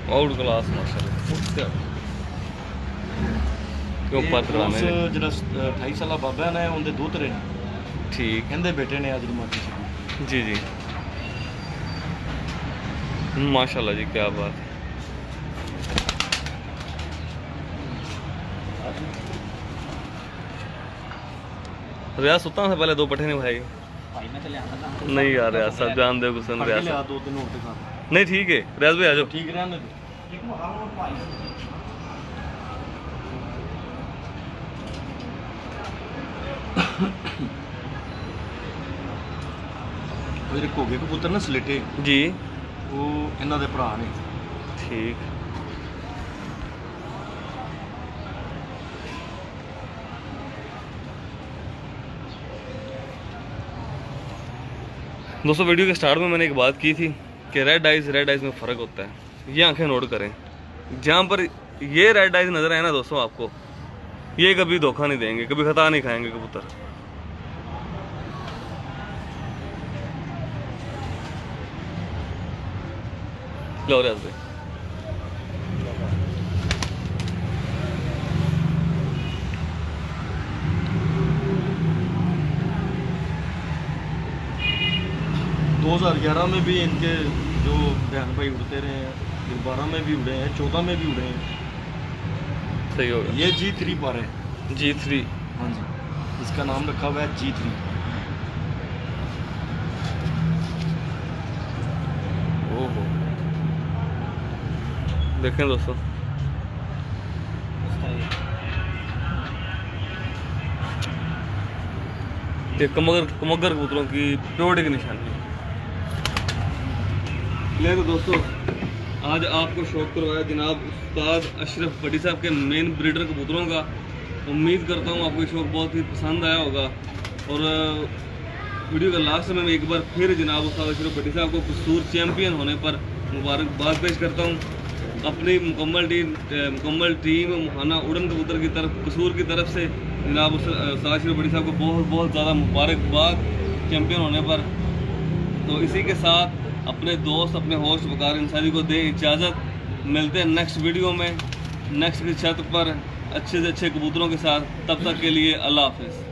S1: आउट क्लास माशाल्लाह क्यों पर कराने ने
S2: ਜਿਹੜਾ 28 ਸਾਲਾ ਬਾਬਾ ਨੇ ਉਹਦੇ ਦੋਤਰੇ ਨੇ
S1: ठीक
S2: ਕਹਿੰਦੇ ਬੇਟੇ ਨੇ ਅੱਜ ਮਾਰਦੀ ਸੀ
S1: जी जी माशाल्लाह जी क्या बात है। रियाज सुता से पहले 2 पट्ठे नहीं भाई नहीं यार रियाज साहब जान दे गुस्सा रियाज
S2: ਲਿਆ
S1: साहब।
S2: ਦੋ ਤਿੰਨ ਹੋਰ ਦਿਖਾ
S1: नहीं ठीक है रियाज भाई आ जाओ।
S2: ਠੀਕ ਰਹਿਣ ਦੇ ਉਹ ਜਿਹੜੇ ਘੋਗੇ ਕਬੂਤਰ ਨਾ ਸਲੇਟੇ
S1: जी
S2: ਉਹ ਇਹਨਾਂ ਦੇ ਭਰਾ ਨੇ
S1: ठीक दोस्तों वीडियो के स्टार्ट में मैंने एक बात की थी कि रेड आइज में फ़र्क होता है। ये आंखें नोट करें, जहाँ पर ये रेड आइज नज़र आए ना दोस्तों आपको, ये कभी धोखा नहीं देंगे, कभी खता नहीं खाएंगे कबूतर। लो रियाज भाई
S2: दो 2011 में भी इनके जो बहन भाई उड़ते रहे हैं, फिर 12 में भी उड़े हैं, 14 में भी उड़े हैं।
S1: सही होगा।
S2: ये G3 पर है।
S1: G3
S2: हाँ जी, इसका नाम रखा हुआ है G3।
S1: ओहो देखें दोस्तों, ये कमगर कबूतरों की प्योरिटी की निशानी है। ले तो दोस्तों आज आपको शौक करवाया जनाब उस्ताद अशरफ भट्टी साहब के मेन ब्रीडर कबूतरों का। उम्मीद करता हूँ आपको ये शौक बहुत ही पसंद आया होगा। और वीडियो का लास्ट में मैं एक बार फिर जनाब उस्ताद अशरफ भट्टी साहब को कसूर चैम्पियन होने पर मुबारकबाद पेश करता हूँ। अपनी मुकम्मल टीम मुहाना उड़न कबूतर की तरफ कसूर की तरफ से जनाब उस्ताद अशरफ भट्टी साहब को बहुत बहुत ज़्यादा मुबारकबाद चैम्पियन होने पर। तो इसी के साथ अपने दोस्त अपने होस्ट वकार अंसारी को दें इजाज़त। मिलते हैं नेक्स्ट वीडियो में नेक्स्ट की छत पर अच्छे से अच्छे कबूतरों के साथ। तब तक के लिए अल्लाह हाफ़िज़।